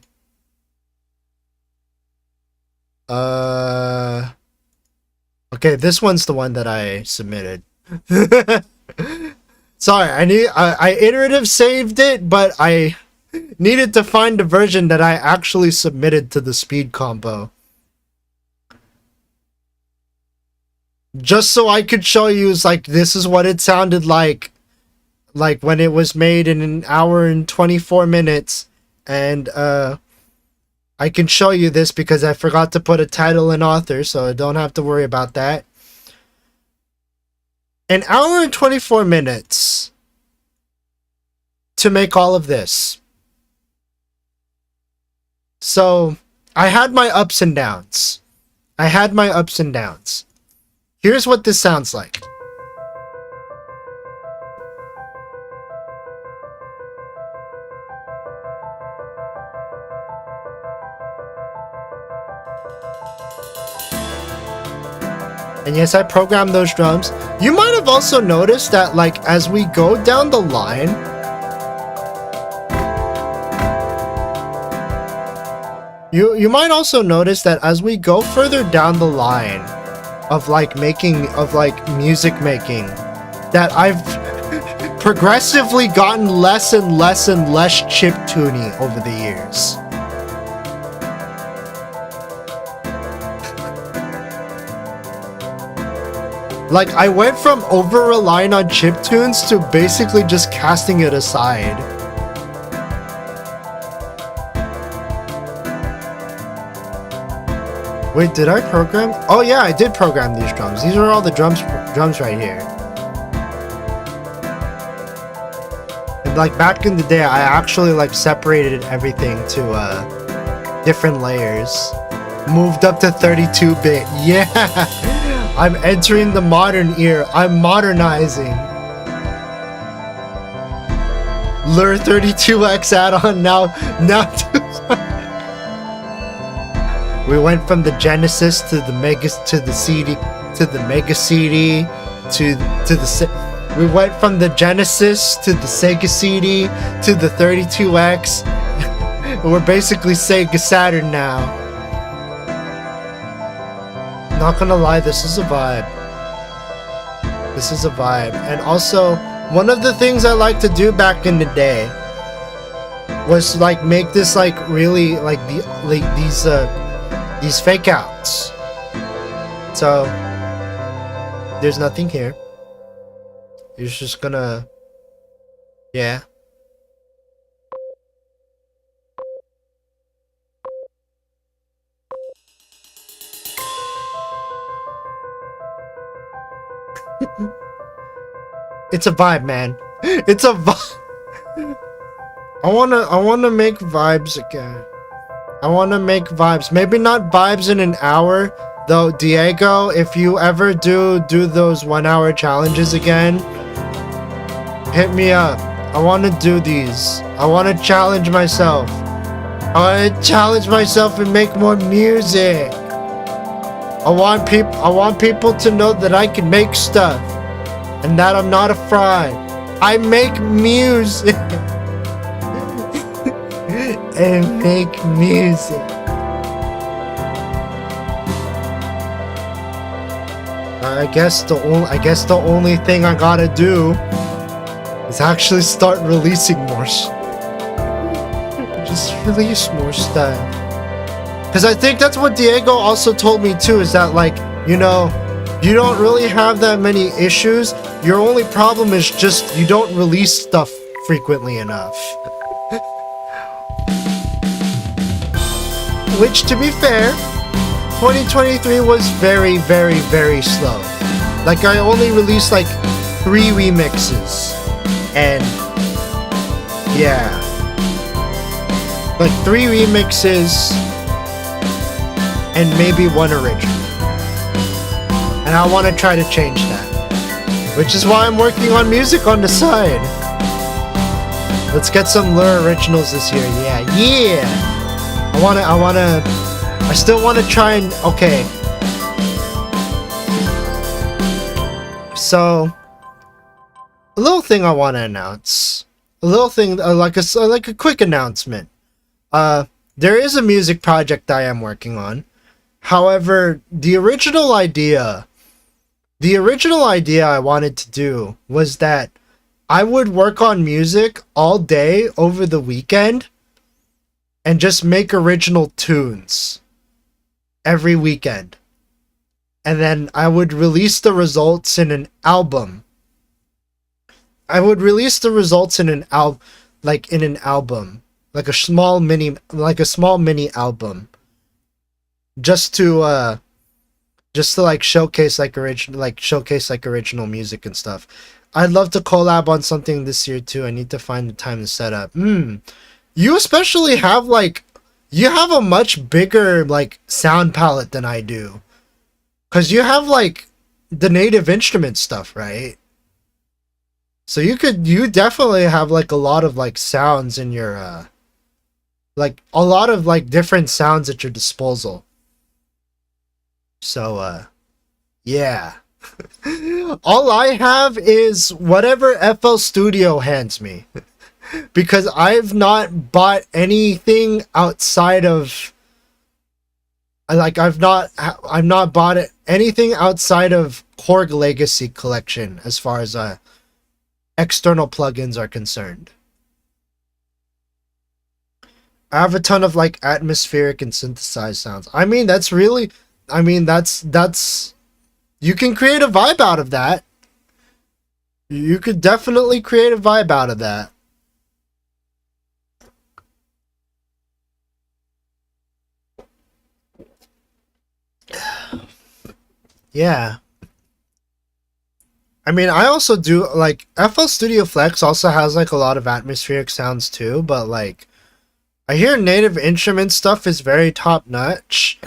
Okay, this one's the one that I submitted. Sorry, I iterative saved it, but I needed to find the version that I actually submitted to the speed combo. Just so I could show you, it's like, this is what it sounded like when it was made in 1 hour and 24 minutes. And I can show you this because I forgot to put a title and author, so I don't have to worry about that. 1 hour and 24 minutes to make all of this. So I had my ups and downs. Here's what this sounds like. And yes, I programmed those drums. You might have also noticed that, like, as we go down the line, You might also notice that as we go further down the line of like music making, that I've progressively gotten less and less chiptune-y over the years. Like, I went from over-relying on chiptunes to basically just casting it aside. Wait, did I program? Oh yeah, I did program these drums. These are all the drums right here. And like back in the day, I actually like separated everything to different layers. Moved up to 32-bit. Yeah! I'm entering the modern era. I'm modernizing. Lure 32X add-on now. We went from the Genesis to the Mega to the CD to the Mega CD to the. We went from the Genesis to the Sega CD to the 32X. We're basically Sega Saturn now. Not gonna lie, this is a vibe. This is a vibe. And also, one of the things I liked to do back in the day was like make this like really like these fake outs. So there's nothing here. You're just gonna, yeah. It's a vibe, man. It's a vibe. I wanna make vibes again. I wanna make vibes. Maybe not vibes in an hour, though. Diego, if you ever do those 1 hour challenges again, hit me up. I wanna do these. I wanna challenge myself. I wanna challenge myself and make more music. I want people to know that I can make stuff and that I'm not a fraud. I make music and make music. I guess the only thing I gotta do is actually start releasing more. Just release more stuff. Because I think that's what Diego also told me too, is that like, you know, you don't really have that many issues. Your only problem is just you don't release stuff frequently enough. Which, to be fair, 2023 was very, very, very slow. Like, I only released like 3 remixes. And yeah, like 3 remixes and maybe 1 original. And I want to try to change that, which is why I'm working on music on the side. Let's get some Lure originals this year. Yeah. I still want to try and, okay. So, a little thing I want to announce. A little thing, like a quick announcement. There is a music project I am working on. However, the original idea I wanted to do was that I would work on music all day over the weekend and just make original tunes every weekend. And then I would release the results in an album. I would release the results in an album, like a small mini album. Just to like showcase like original music and stuff. I'd love to collab on something this year too. I need to find the time to set up. You especially have you have a much bigger like sound palette than I do. 'Cause you have like the native instrument stuff, right? So you definitely have like a lot of like sounds in your like a lot of like different sounds at your disposal. So yeah. All I have is whatever FL Studio hands me. Because I've not bought anything outside of I've not bought anything outside of Korg Legacy Collection as far as external plugins are concerned. I have a ton of like atmospheric and synthesized sounds. I mean, that's you can create a vibe out of that. You could definitely create a vibe out of that. Yeah. I mean, I also do, like, FL Studio Flex also has, like, a lot of atmospheric sounds, too, but, like, I hear native instrument stuff is very top-notch.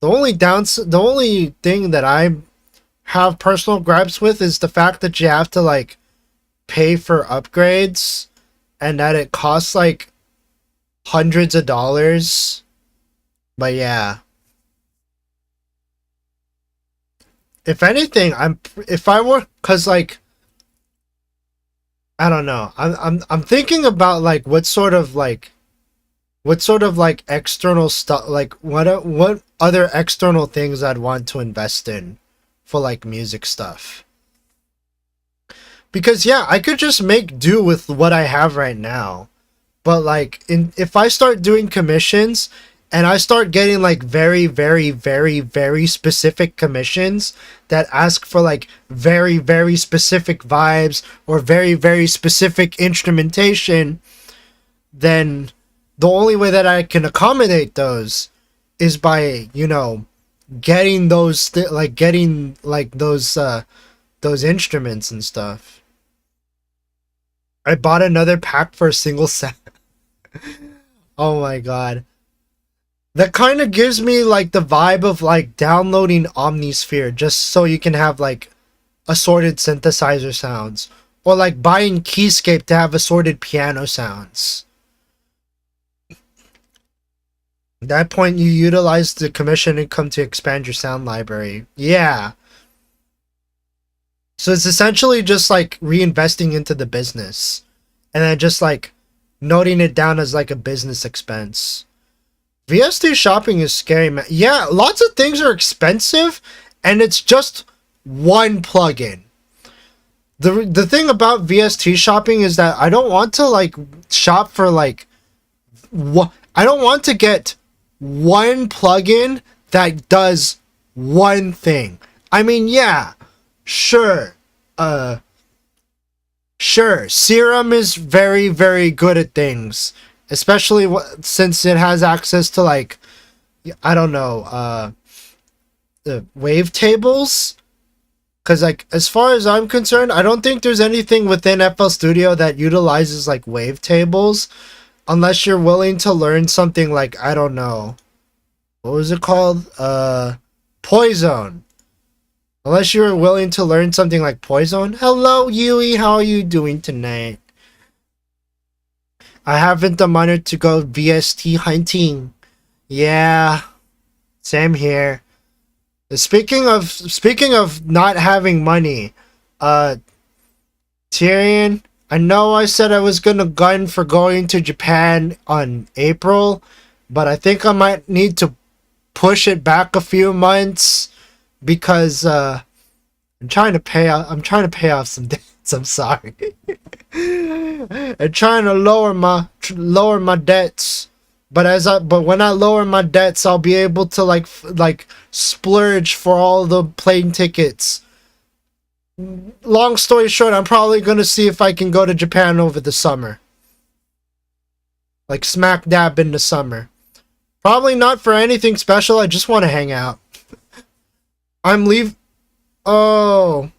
The only thing that I have personal gripes with is the fact that you have to, like, pay for upgrades, and that it costs, like, hundreds of dollars. But, yeah. If anything, cause like, I don't know. I'm thinking about like what sort of like external stuff, like what other external things I'd want to invest in for like music stuff. Because yeah, I could just make do with what I have right now. But like if I start doing commissions and I start getting like very, very, very, very specific commissions that ask for like very, very specific vibes or very, very specific instrumentation, then the only way that I can accommodate those is by, you know, getting those those instruments and stuff. I bought another pack for a single set. Oh my god. That kind of gives me like the vibe of like downloading Omnisphere just so you can have like assorted synthesizer sounds, or like buying Keyscape to have assorted piano sounds. At that point, you utilize the commission income to expand your sound library. Yeah. So it's essentially just like reinvesting into the business and then just like noting it down as like a business expense. VST shopping is scary, man. Yeah, lots of things are expensive, and it's just one plugin. The thing about VST shopping is that I don't want to like shop for like I don't want to get one plugin that does one thing. I mean, yeah, sure. Sure, Serum is very, very good at things. Especially since it has access to like, I don't know, wave tables. Because like, as far as I'm concerned, I don't think there's anything within FL Studio that utilizes like wave tables, unless you're willing to learn something like, I don't know, what was it called? Poison. Unless you're willing to learn something like Poison. Hello, Yui. How are you doing tonight? I haven't the money to go VST hunting. Yeah, same here. Speaking of not having money, Tyrion, I know I said I was gonna gun for going to Japan on April, but I think I might need to push it back a few months because I'm trying to pay off some debts. I'm sorry. I'm trying to lower my debts, but when I lower my debts, I'll be able to like splurge for all the plane tickets. Long story short, I'm probably gonna see if I can go to Japan over the summer, like smack dab in the summer. Probably not for anything special. I just want to hang out. Oh.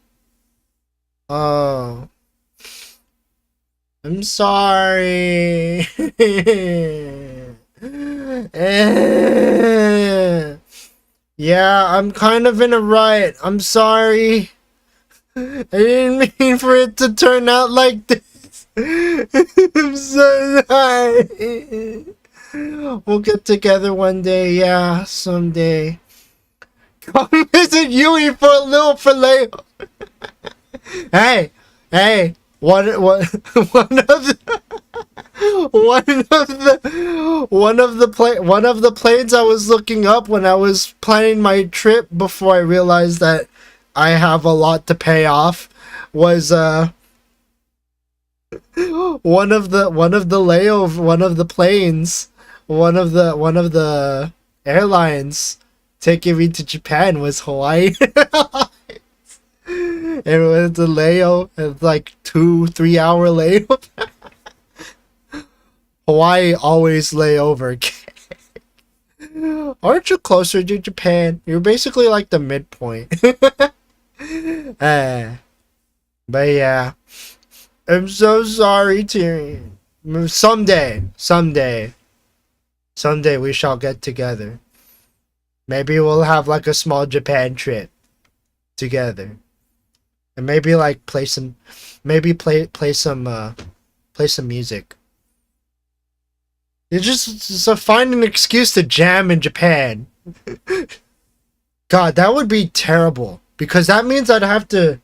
I'm sorry. Yeah, I'm kind of in a rut. I'm sorry. I didn't mean for it to turn out like this. I'm so sorry. We'll get together one day, yeah, someday. Come visit Yui for a little filet. Hey, one one of the one of the planes I was looking up when I was planning my trip before I realized that I have a lot to pay off was one of the planes, one of the airlines taking me to Japan was Hawaii. It was a layover, it's like 2-3 hour layover. Hawaii always layover. Aren't you closer to Japan? You're basically like the midpoint. But yeah, I'm so sorry, Tyrion. Someday we shall get together. Maybe we'll have like a small Japan trip together, and maybe like play some music. You just find an excuse to jam in Japan. God, that would be terrible, because that means I'd have to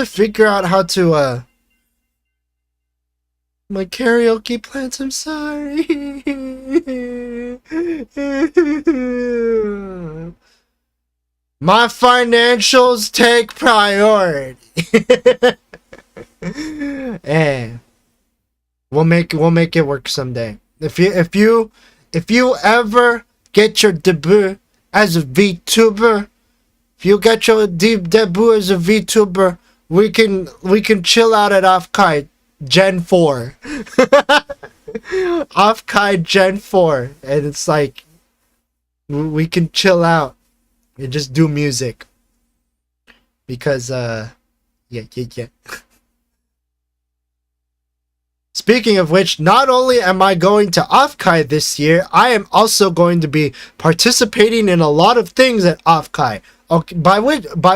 figure out how to my karaoke plans, I'm sorry. My financials take priority. And we'll make it work someday. If you ever get your debut as a VTuber, if you get your debut as a VTuber, we can chill out at Offkai Gen 4. Offkai Gen 4, and it's like we can chill out and just do music, because yeah. Speaking of which, not only am I going to Offkai this year, I am also going to be participating in a lot of things at Offkai. Okay, by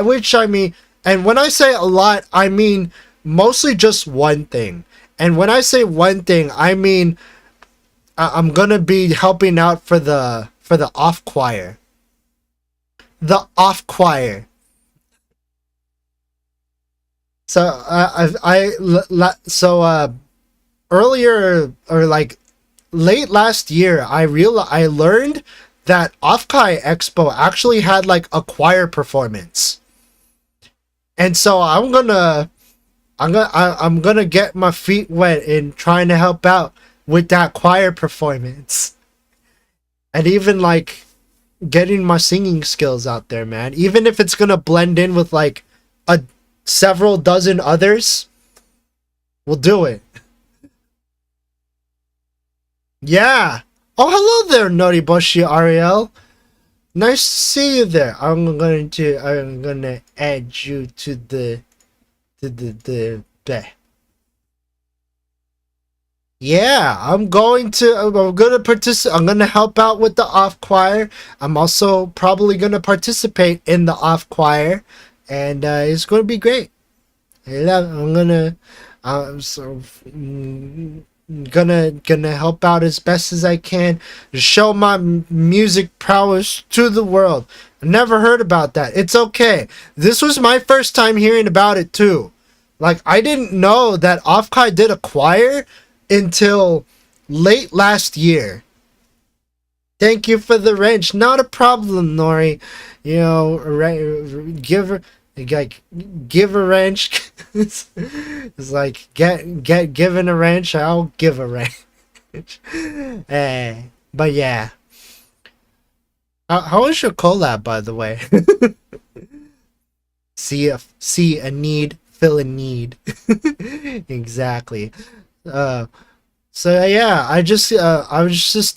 which I mean, and when I say a lot, I mean mostly just one thing. And when I say one thing, I mean I'm gonna be helping out for the off choir. The off choir. So earlier, or like late last year, I learned that Offkai Expo actually had like a choir performance. And so I'm gonna get my feet wet in trying to help out with that choir performance. And even like getting my singing skills out there, man. Even if it's gonna blend in with like several dozen others, we'll do it. Yeah. Oh, hello there, Noriboshi Ariel. Nice to see you there. I'm gonna add you to the yeah, I'm gonna participate. I'm gonna help out with the off choir. I'm also probably gonna participate in the off choir, and it's gonna be great. I'm gonna help out as best as I can to show my music prowess to the world. I never heard about that. It's okay. This was my first time hearing about it too. Like, I didn't know that Offkai did a choir until late last year. Thank you for the wrench. Not a problem, Nori. You know, give a wrench. It's like get given a wrench, I'll give a wrench. But yeah. How was your collab, by the way? see a need, fill a need. Exactly. So yeah, I was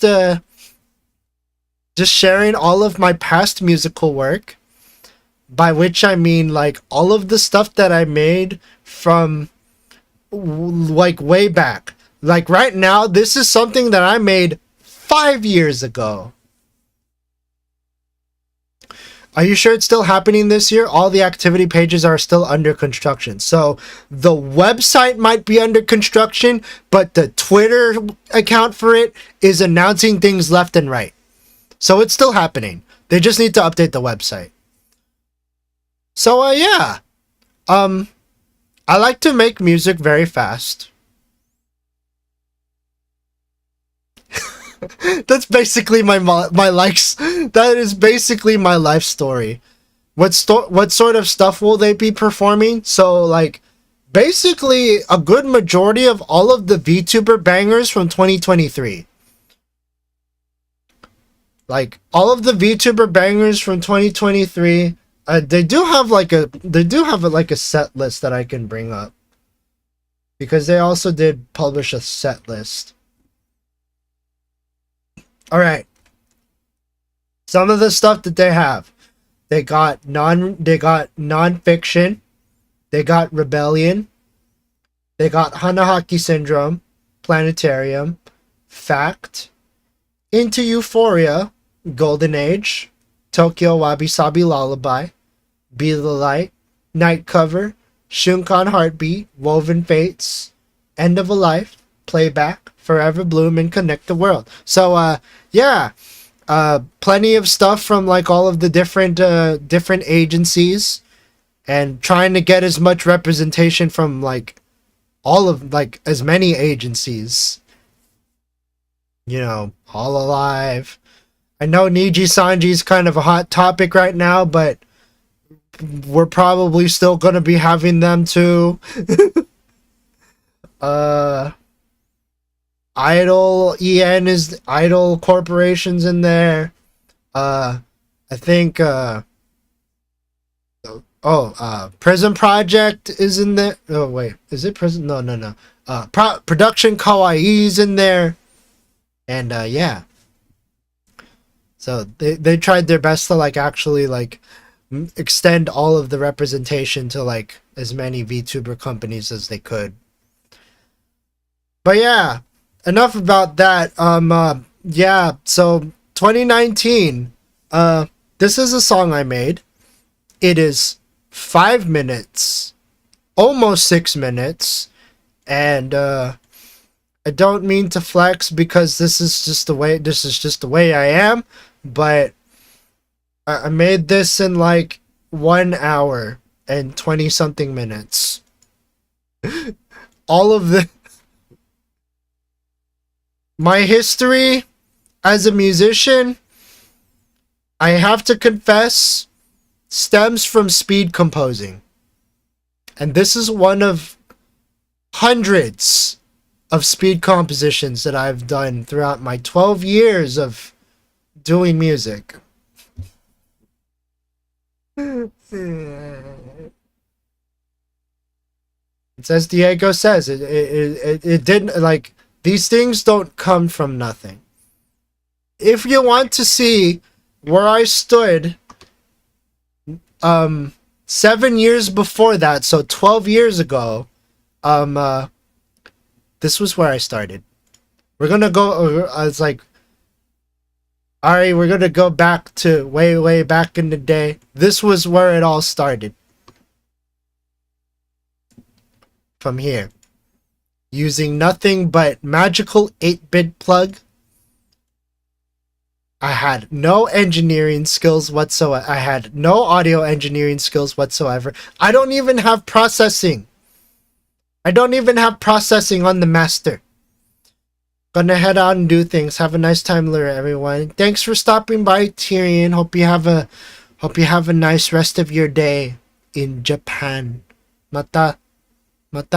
just sharing all of my past musical work, by which I mean like all of the stuff that I made from like way back. Like right now, this is something that I made 5 years ago. Are you sure it's still happening this year? All the activity pages are still under construction. So the website might be under construction, but the Twitter account for it is announcing things left and right. So it's still happening. They just need to update the website. So yeah, I like to make music very fast. That's basically my likes. That is basically my life story. What sort of stuff will they be performing? So like, basically a good majority of all of the VTuber bangers from 2023. Like all of the VTuber bangers from 2023, they do have like a set list that I can bring up, because they also did publish a set list. All right. Some of the stuff that they have, they got nonfiction, they got Rebellion, they got Hanahaki Syndrome, Planetarium, Fact, Into Euphoria, Golden Age, Tokyo Wabi Sabi Lullaby, Be the Light, Night Cover, Shunkan Heartbeat, Woven Fates, End of a Life, Playback, Forever Bloom, and Connect the World. So yeah, plenty of stuff from like all of the different agencies, and trying to get as much representation from like all of like as many agencies. You know, All Alive. I know Niji Sanji's kind of a hot topic right now, but we're probably still gonna be having them too. Idol Idol Corporation's in there. I think Prison Project is in there. Oh wait, is it Prison? No. Production Kawaii's in there. And yeah. So they tried their best to like actually like extend all of the representation to like as many VTuber companies as they could. But yeah, enough about that. Yeah, so 2019, this is a song I made. It is 5 minutes, almost 6 minutes, and I don't mean to flex because this is just the way I am, but I made this in like 1 hour and 20 something minutes. All of my history as a musician, I have to confess, stems from speed composing. And this is one of hundreds of speed compositions that I've done throughout my 12 years of doing music. It's as Diego says, it didn't, like, these things don't come from nothing. If you want to see where I stood 7 years before that, so 12 years ago, this was where I started. We're gonna go, I was like, alright, we're gonna go back to way back in the day. This was where it all started. From here. Using nothing but magical 8-bit plug. I had no engineering skills whatsoever. I had no audio engineering skills whatsoever. I don't even have processing. I don't even have processing on the master. Gonna head out and do things. Have a nice time, Lure, everyone. Thanks for stopping by, Tyrion. Hope you have a nice rest of your day in Japan. Mata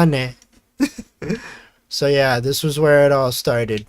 ne. So yeah, this was where it all started.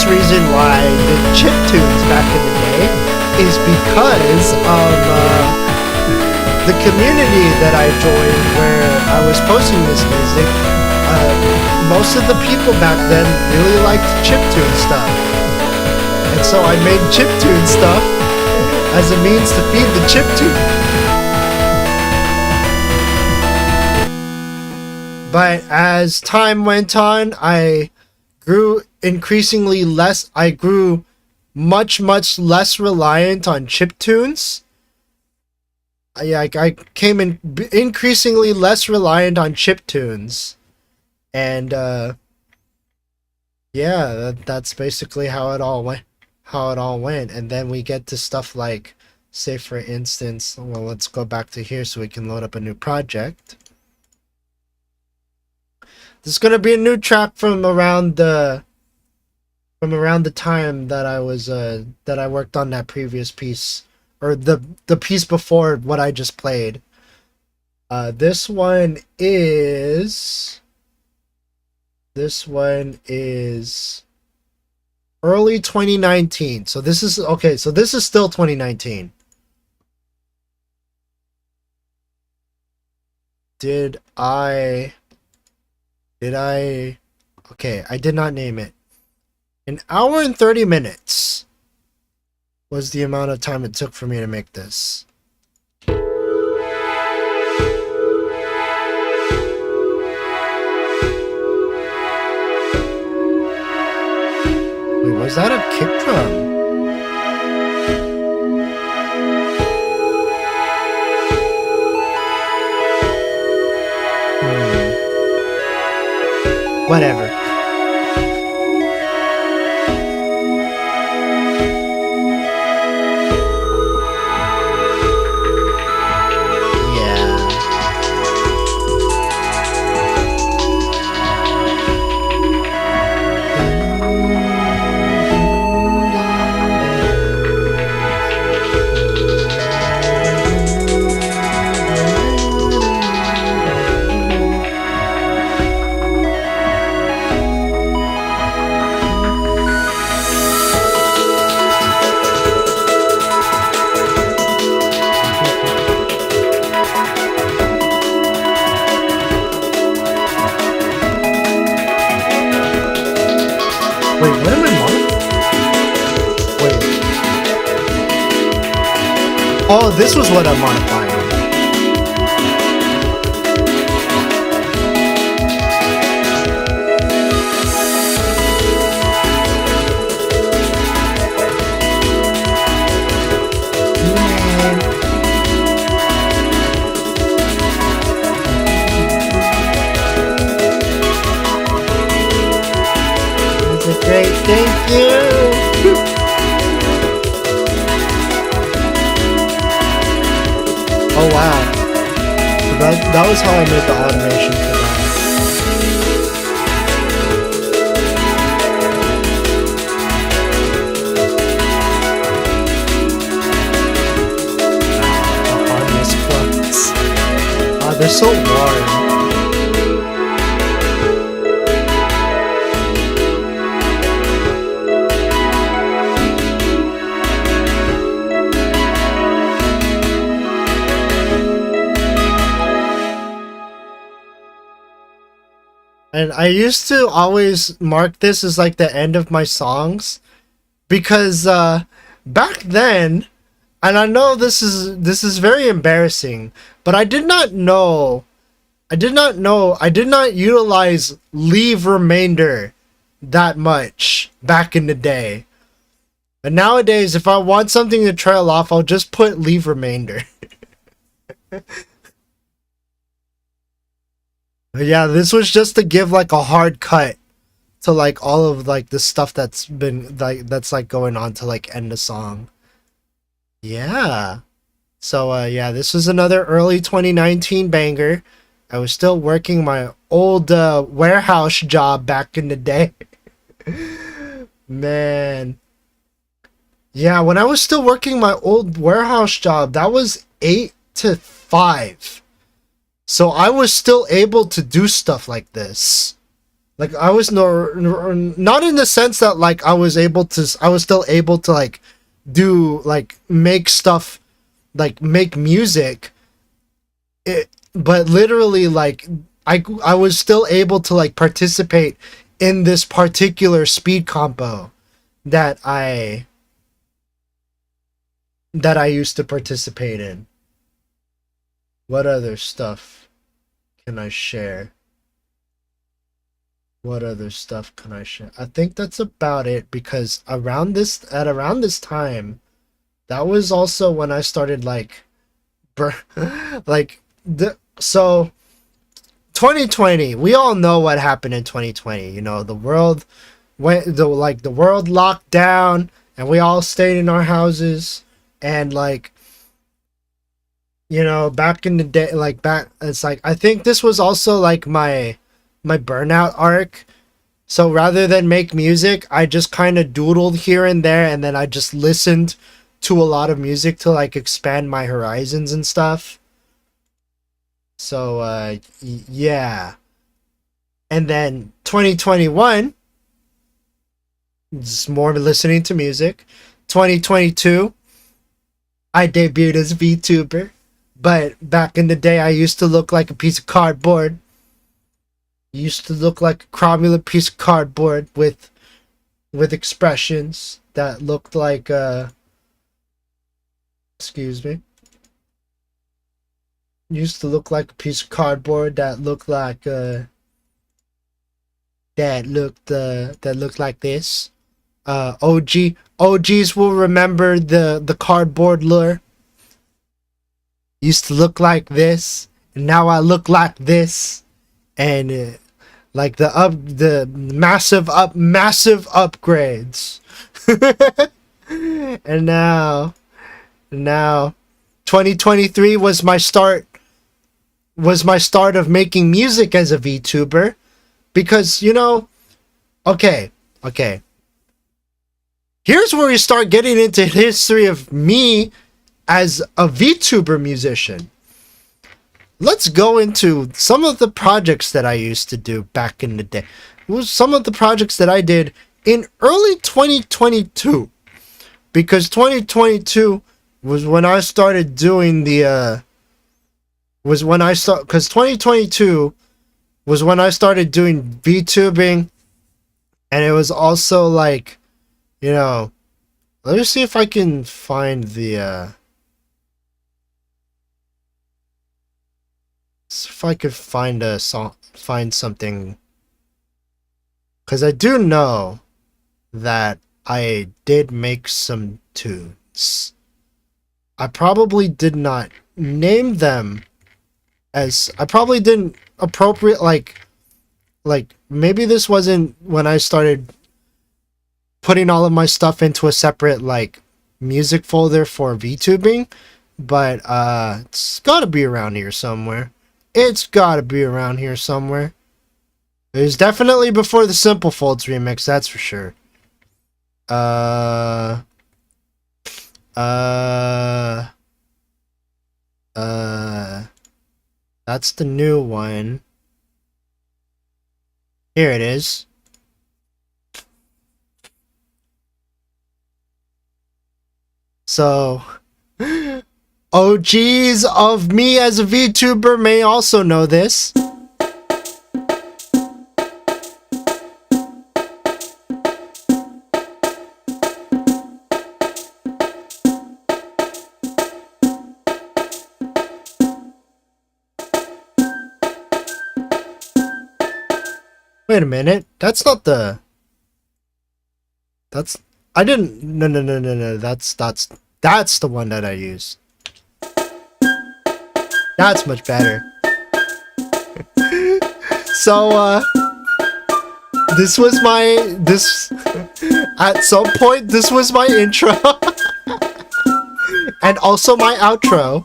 Reason why I did chiptunes back in the day is because of the community that I joined where I was posting this music. Most of the people back then really liked chiptune stuff, And so I made chiptune stuff as a means to feed the chiptune. But as time went on, I grew increasingly less. I grew much less reliant on chiptunes. I came in increasingly less reliant on chiptunes, and yeah, that's basically how it all went. And then we get to stuff like, say for instance, well, let's go back to here so we can load up a new project. This is gonna be a new track from around the time that I was that I worked on that previous piece, or the piece before what I just played. This one is early 2019. So this is okay, so this is still 2019. Did I okay, I did not name it. 1 hour and 30 minutes was the amount of time it took for me to make this. Wait, was that a kick drum? Whatever. Wait, what am I modifying? Wait. Oh, this was what I'm modifying. Great, thank you. Oh wow, so that was how I made the automation for that. Harness plugs. They're so warm. And I used to always mark this as like the end of my songs, because back then, and I know this is very embarrassing, but I did not utilize leave remainder that much back in the day. But nowadays, if I want something to trail off, I'll just put leave remainder. Yeah, this was just to give like a hard cut to like all of like the stuff that's been that's going on to like end the song. Yeah. So yeah, this was another early 2019 banger. I was still working my old warehouse job back in the day. Man. Yeah, when I was still working my old warehouse job, that was 8 to 5. So I was still able to do stuff like this. Like I was not in the sense that like I was still able to like do like make stuff, like make music. But literally like I was still able to like participate in this particular speed compo that I used to participate in. What other stuff can I share? What other stuff can I share? I think that's about it, because around this time, that was also when I started so 2020, we all know what happened in 2020. You know, the world locked down and we all stayed in our houses, and back in the day, I think this was also my burnout arc. So rather than make music, I just kind of doodled here and there, and then I just listened to a lot of music to expand my horizons and stuff. So yeah. And then 2021, just more listening to music. 2022, I debuted as Vtuber, but back in the day I used to look like a piece of cardboard. Used to look like a cromulent piece of cardboard with expressions that looked like excuse me. Used to look like a piece of cardboard that looked like that looked like this. OGs will remember the cardboard lure. Used to look like this, and now I look like this, and the massive upgrades. and now 2023 was my start of making music as a VTuber, because okay, here's where we start getting into history of me as a VTuber musician. Let's go into some of the projects that I used to do back in the day. It was some of the projects that I did in early 2022, because 2022 was when I started doing because 2022 was when I started doing VTubing, and it was also let me see if I can find if I could find something, because I do know that I did make some tunes. I probably did not name them as, I probably didn't appropriate, maybe this wasn't when I started putting all of my stuff into a separate music folder for VTubing, but it's gotta be around here somewhere. It's gotta be around here somewhere. It was definitely before the Simple Folds remix, that's for sure. That's the new one. Here it is. So, OGs of me as a VTuber may also know this. Wait a minute, that's not the... That's... I didn't... No, that's the one that I used. That's much better. So, this was at some point, this was my intro. And also my outro.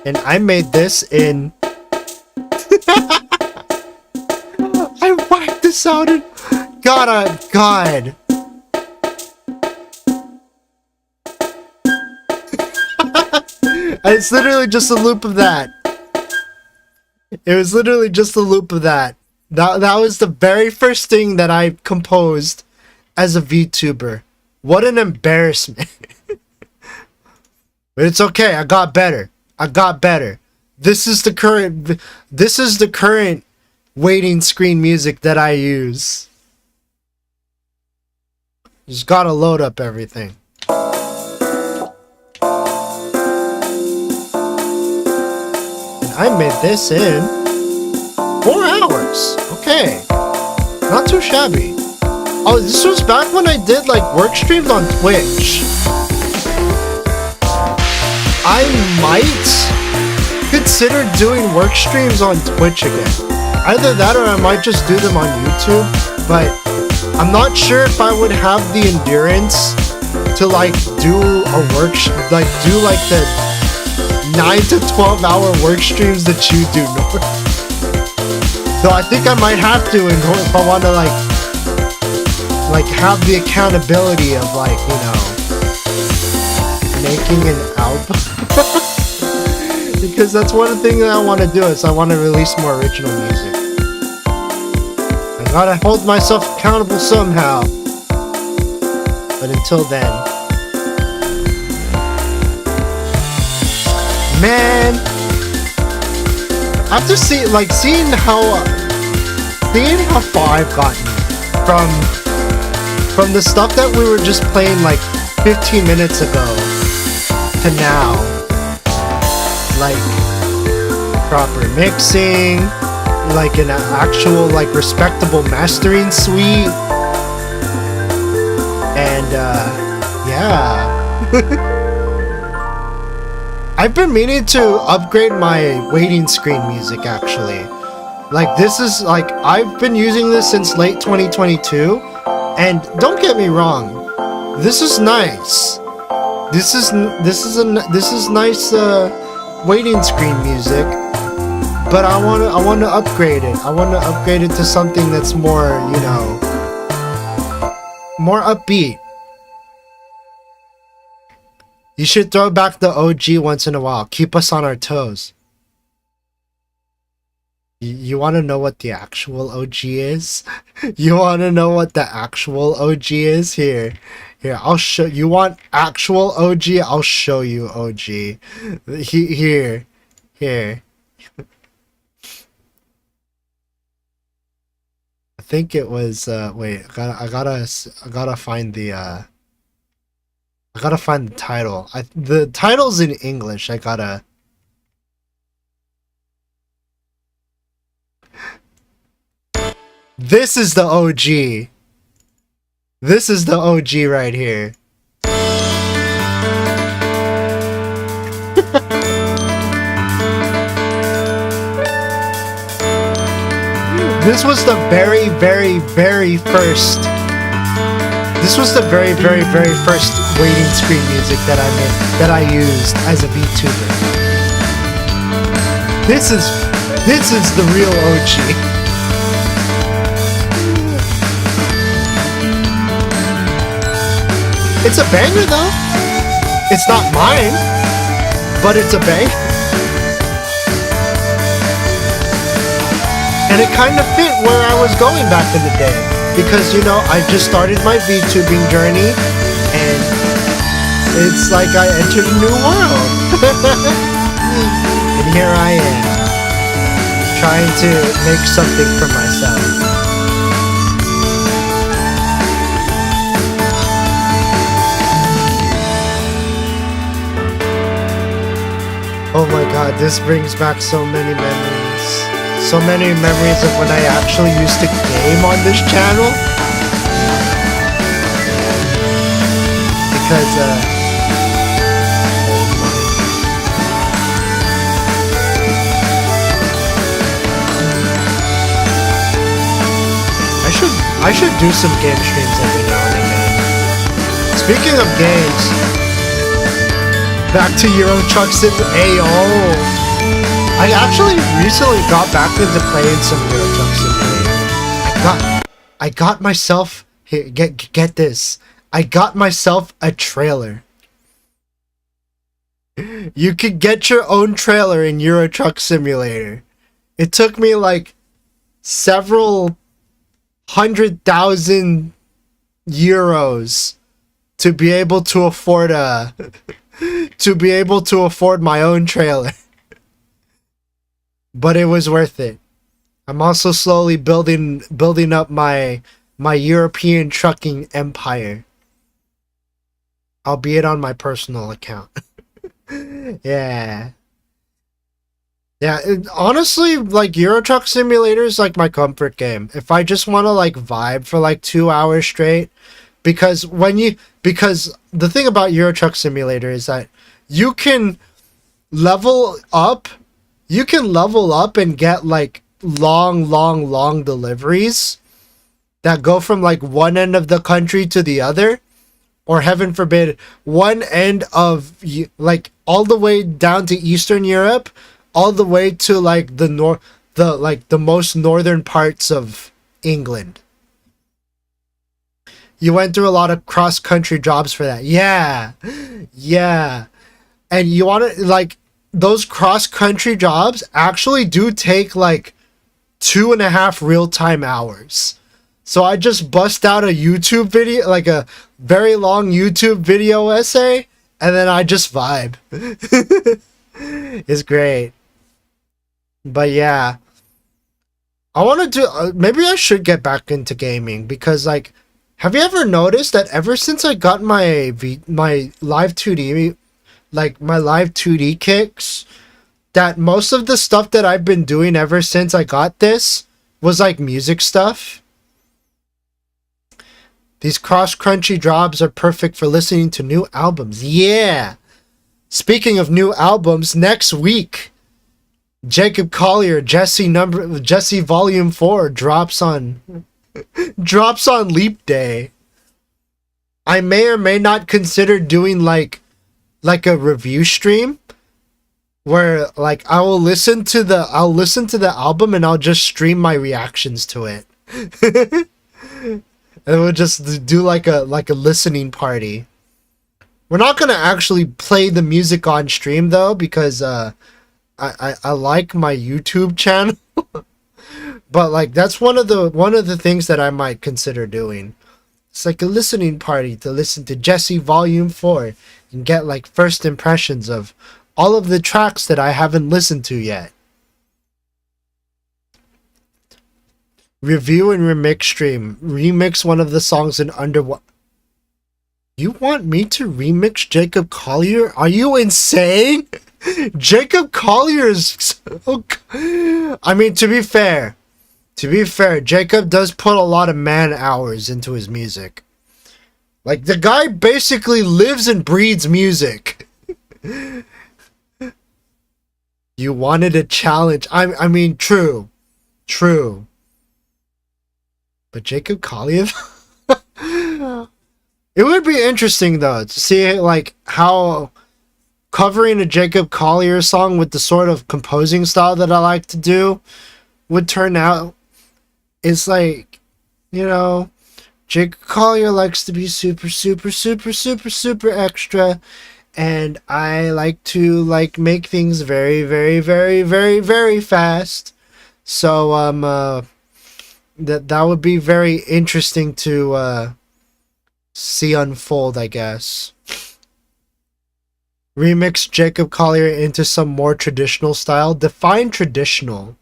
And I made this in... I whacked this out in... God. It's literally just a loop of that. It was literally just a loop of that. That was the very first thing that I composed as a VTuber. What an embarrassment. But it's okay, I got better. This is the current waiting screen music that I use. Just gotta load up everything. And I made this in 4 hours. Okay. Not too shabby. Oh, this was back when I did like work streams on Twitch. I might consider doing work streams on Twitch again. Either that or I might just do them on YouTube, but I'm not sure if I would have the endurance to like do a do like the 9 to 12 hour work streams that you do. So I think I might have to if I want to like have the accountability of like, you know, making an album. Because that's one thing that I want to do is I want to release more original music. I gotta hold myself accountable somehow. But until then, man, after seeing how far I've gotten from the stuff that we were just playing like 15 minutes ago to now, like proper mixing, like an actual like respectable mastering suite, and yeah. I've been meaning to upgrade my waiting screen music actually. Like this is like I've been using this since late 2022, and don't get me wrong, this is nice. This is nice waiting screen music, but I want to upgrade it. I want to upgrade it to something that's more, you know, more upbeat. You should throw back the OG once in a while. Keep us on our toes. You want to know what the actual OG is? You want to know what the actual OG is? Here, I'll show you. Want actual OG? I'll show you OG. Here. I think it was. Wait, I gotta find the. I gotta find the title. The title's in English. I gotta. This is the OG. This is the OG right here. This was the very first. This was the very first waiting screen music that I made, that I used as a VTuber. This is the real OG. It's a banger though. It's not mine, but it's a banger. And it kind of fit where I was going back in the day. Because, you know, I just started my VTubing journey, and it's like I entered a new world. And here I am, trying to make something for myself. Oh my god, this brings back so many memories. So many memories of when I actually used to game on this channel. Because, I should do some game streams every now and again. Speaking of games, back to Euro Truck Sim AO. I actually recently got back into playing some Euro Truck Simulator. I got myself, here, get this. I got myself a trailer. You could get your own trailer in Euro Truck Simulator. It took me like several 100,000 euros to be able to afford my own trailer. But it was worth it. I'm also slowly building up my European trucking empire. albeit on my personal account. Yeah. Yeah, honestly, like Euro Truck Simulator is like my comfort game. If I just want to like vibe for like 2 hours straight, because the thing about Euro Truck Simulator is that you can level up, and get like long deliveries that go from like one end of the country to the other, or heaven forbid, one end of like all the way down to Eastern Europe, all the way to like the most northern parts of England. You went through a lot of cross-country jobs for that. Yeah. And you want to, like, those cross-country jobs actually do take like 2.5 real-time hours. So I just bust out a YouTube video, like a very long YouTube video essay, and then I just vibe. It's great. But yeah, I want to do, maybe I should get back into gaming, because like, have you ever noticed that ever since I got my live 2D, like my live 2D kicks, that most of the stuff that I've been doing ever since I got this was like music stuff. These cross-country jobs are perfect for listening to new albums. Yeah. Speaking of new albums, next week, Jacob Collier, Jesse Volume 4 drops on Leap Day. I may or may not consider doing like a review stream where like I'll listen to the album and I'll just stream my reactions to it. And we'll just do like a listening party. We're not gonna actually play the music on stream though, because I like my YouTube channel. But like that's one of the things that I might consider doing. It's like a listening party to listen to Jesse Volume 4 and get like first impressions of all of the tracks that I haven't listened to yet. Review and remix stream. Remix one of the songs in under what? You want me to remix Jacob Collier? Are you insane? Jacob Collier's... I mean, to be fair, Jacob does put a lot of man hours into his music. Like, the guy basically lives and breathes music. You wanted a challenge. I mean, true. But Jacob Collier... It would be interesting, though, to see, like, how covering a Jacob Collier song with the sort of composing style that I like to do would turn out. It's like, you know, Jacob Collier likes to be super extra, and I like to, like, make things very, very, very, very, very fast. So, that would be very interesting to, see unfold, I guess. Remix Jacob Collier into some more traditional style. Define traditional.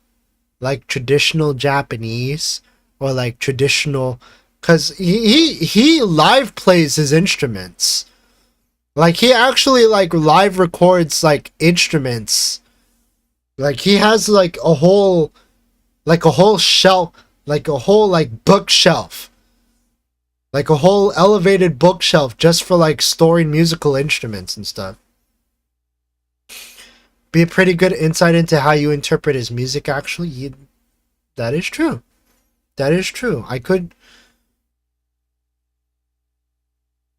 Like traditional Japanese, or like traditional, because he live plays his instruments. Like he actually like live records like instruments. Like he has like a whole shelf, like a whole like bookshelf. Like a whole elevated bookshelf just for like storing musical instruments and stuff. Be a pretty good insight into how you interpret his music, actually. That is true. I could...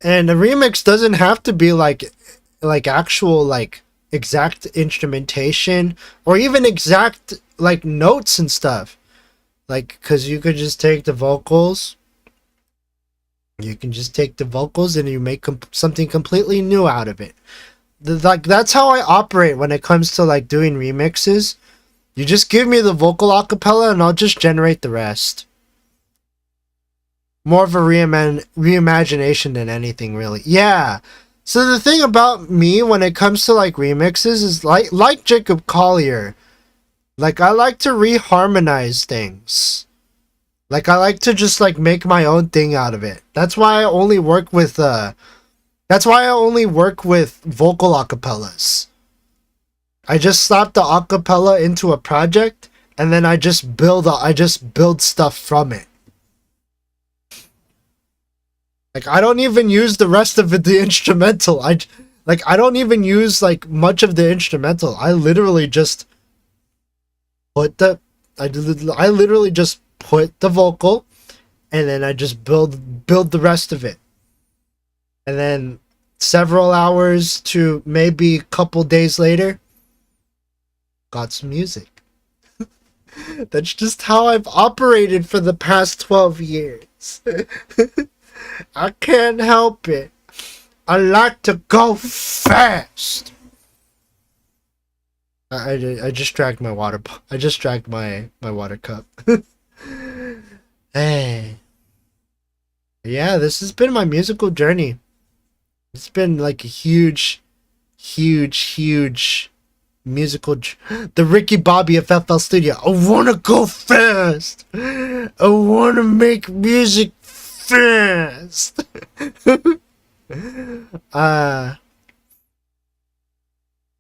And a remix doesn't have to be like actual like exact instrumentation or even exact like notes and stuff. Like, because you could just take the vocals... and you make something completely new out of it. Like that's how I operate when it comes to like doing remixes. You just give me the vocal acapella and I'll just generate the rest. More of a reimagination than anything, really. Yeah. So the thing about me when it comes to like remixes is like Jacob Collier. Like I like to reharmonize things. Like I like to just like make my own thing out of it. That's why I only work with That's why I only work with vocal acapellas. I just slap the acapella into a project, and then I just build stuff from it. Like, I don't even use the rest of the instrumental. I don't even use like much of the instrumental. I literally just put the vocal, and then I just build the rest of it. And then several hours to maybe a couple days later, got some music. That's just how I've operated for the past 12 years. I can't help it. I like to go fast. I just dragged my water. I just dragged my water cup. Hey. Yeah, this has been my musical journey. It's been like a huge musical. The Ricky Bobby of FL Studio. I wanna go fast. I wanna make music fast.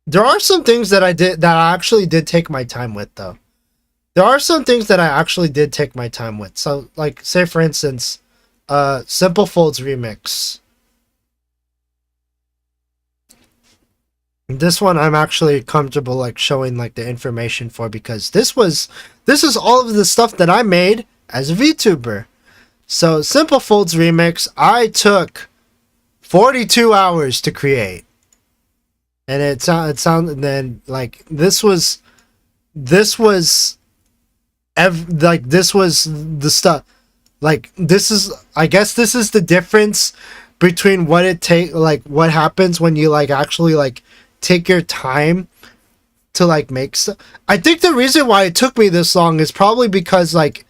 There are some things that I actually did take my time with, though. There are some things that I actually did take my time with. So, like, say for instance, Simple Folds remix. This one I'm actually comfortable like showing like the information for, because this is all of the stuff that I made as a VTuber. So Simple Folds remix, I took 42 hours to create. And it sounded then like this was the stuff. Like this is, I guess this is the difference between what happens when you like actually like take your time to like make stuff. I think the reason why it took me this long is probably because like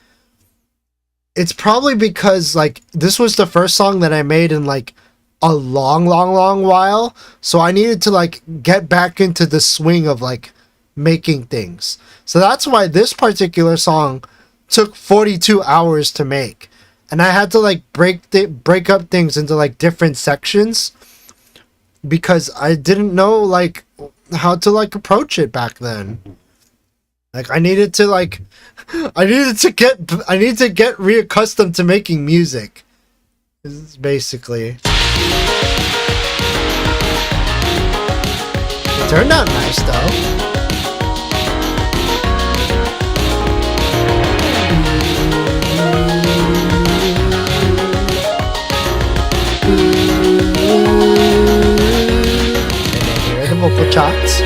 this was the first song that I made in like a long while, so I needed to like get back into the swing of like making things. So that's why this particular song took 42 hours to make, and I had to like break up things into like different sections, because I didn't know like how to like approach it back then. Like I needed to get reaccustomed to making music. This is basically. It turned out nice though. Vocal charts.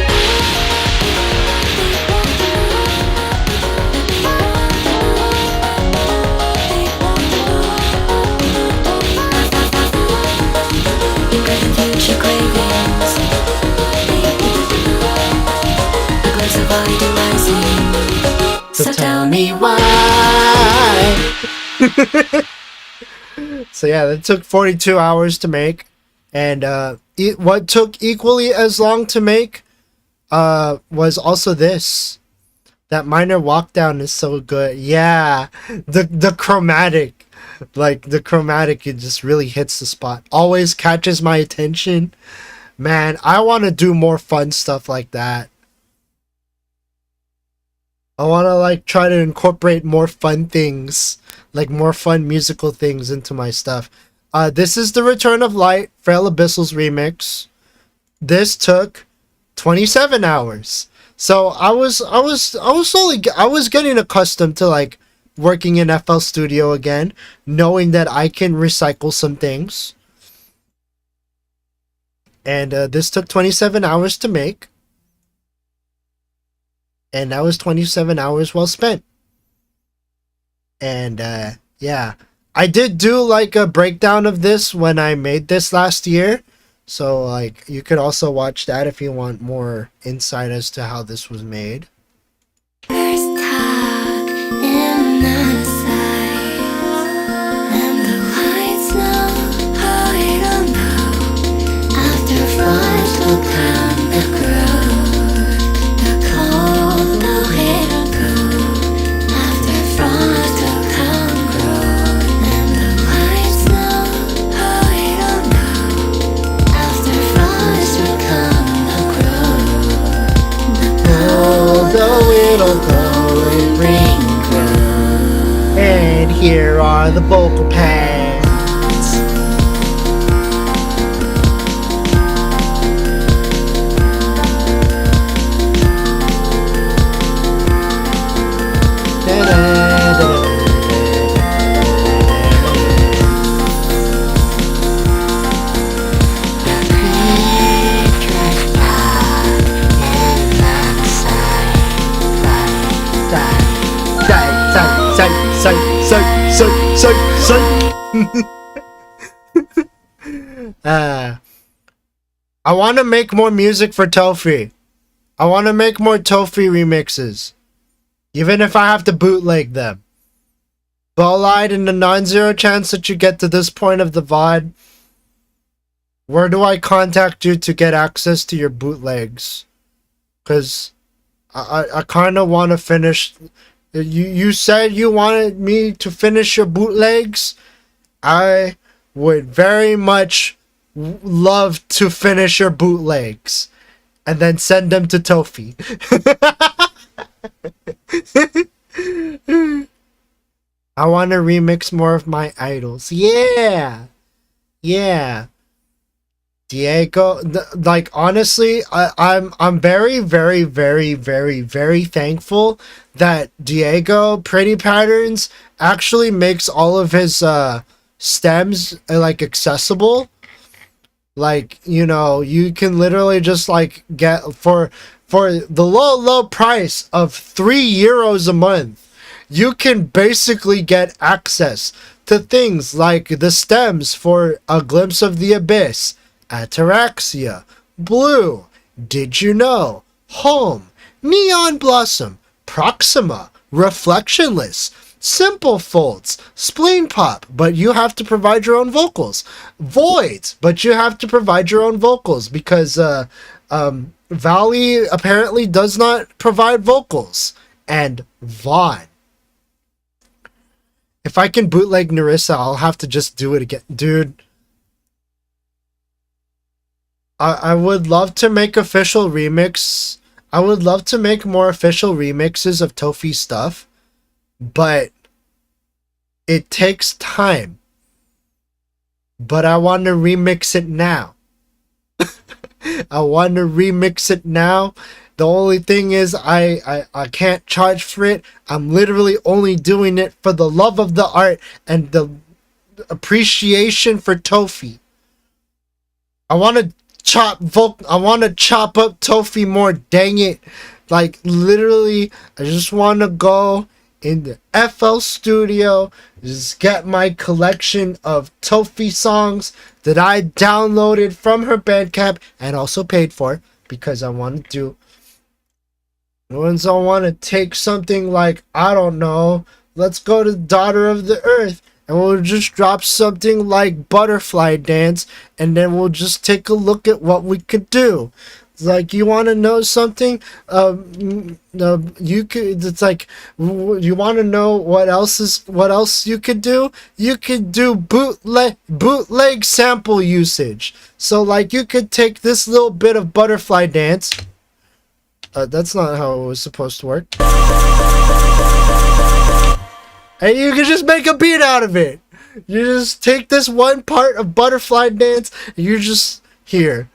So tell me why. So yeah, that took 42 hours to make, and what took equally as long to make was also this. That minor walk down is so good. Yeah, the chromatic, it just really hits the spot. Always catches my attention. Man, I want to do more fun stuff like that. I want to like try to incorporate more fun things, like more fun musical things into my stuff. This is the Return of Light, Frail Abyssals remix. This took 27 hours. So I was getting accustomed to like working in FL Studio again, knowing that I can recycle some things. And this took 27 hours to make. And that was 27 hours well spent. And yeah, I did do like a breakdown of this when I made this last year. So like you could also watch that if you want more insight as to how this was made. There's talk in the sight, and the lights know how we don't know. After frost will come the growth, the cold will hit a go. After frost will come growth, and the lights know how we don't know. ring groove. And here are the vocal pads. I want to make more music for Tofi. I want to make more Tofi remixes, even if I have to bootleg them. Bolide, in the non-zero chance that you get to this point of the VOD, where do I contact you to get access to your bootlegs? Because I kind of want to finish. You said you wanted me to finish your bootlegs. I would very much love to finish your bootlegs and then send them to Tofi. I want to remix more of my idols. Yeah. Diego, like, honestly, I'm very, very, very, very, very thankful that Diego Pretty Patterns actually makes all of his stems like accessible. Like, you know, you can literally just like get for the low price of €3 a month, you can basically get access to things like the stems for A Glimpse of the Abyss, Ataraxia, Blue, Did You Know, Home, Neon Blossom, Proxima, Reflectionless, Simple Folds, Spleen Pop, but you have to provide your own vocals. Voids, but you have to provide your own vocals because Valley apparently does not provide vocals. And Vaughn. If I can bootleg Narissa, I'll have to just do it again. Dude, I would love to make official remix. I would love to make more official remixes of Tofi stuff, but it takes time. But I want to remix it now. I want to remix it now. The only thing is I can't charge for it. I'm literally only doing it for the love of the art and the appreciation for Tofi. I want to chop up Tofi more, dang it. Like, literally, I just want to go in the FL Studio, just get my collection of Tofi songs that I downloaded from her Bandcamp and also paid for, because I want to take something like, I don't know, let's go to Daughter of the Earth, and we'll just drop something like Butterfly Dance, and then we'll just take a look at what we could do. It's like, you want to know something? You could. It's like, you want to know what else you could do? You could do bootleg sample usage. So, like, you could take this little bit of Butterfly Dance. That's not how it was supposed to work. And you can just make a beat out of it. You just take this one part of Butterfly Dance, and you just Here,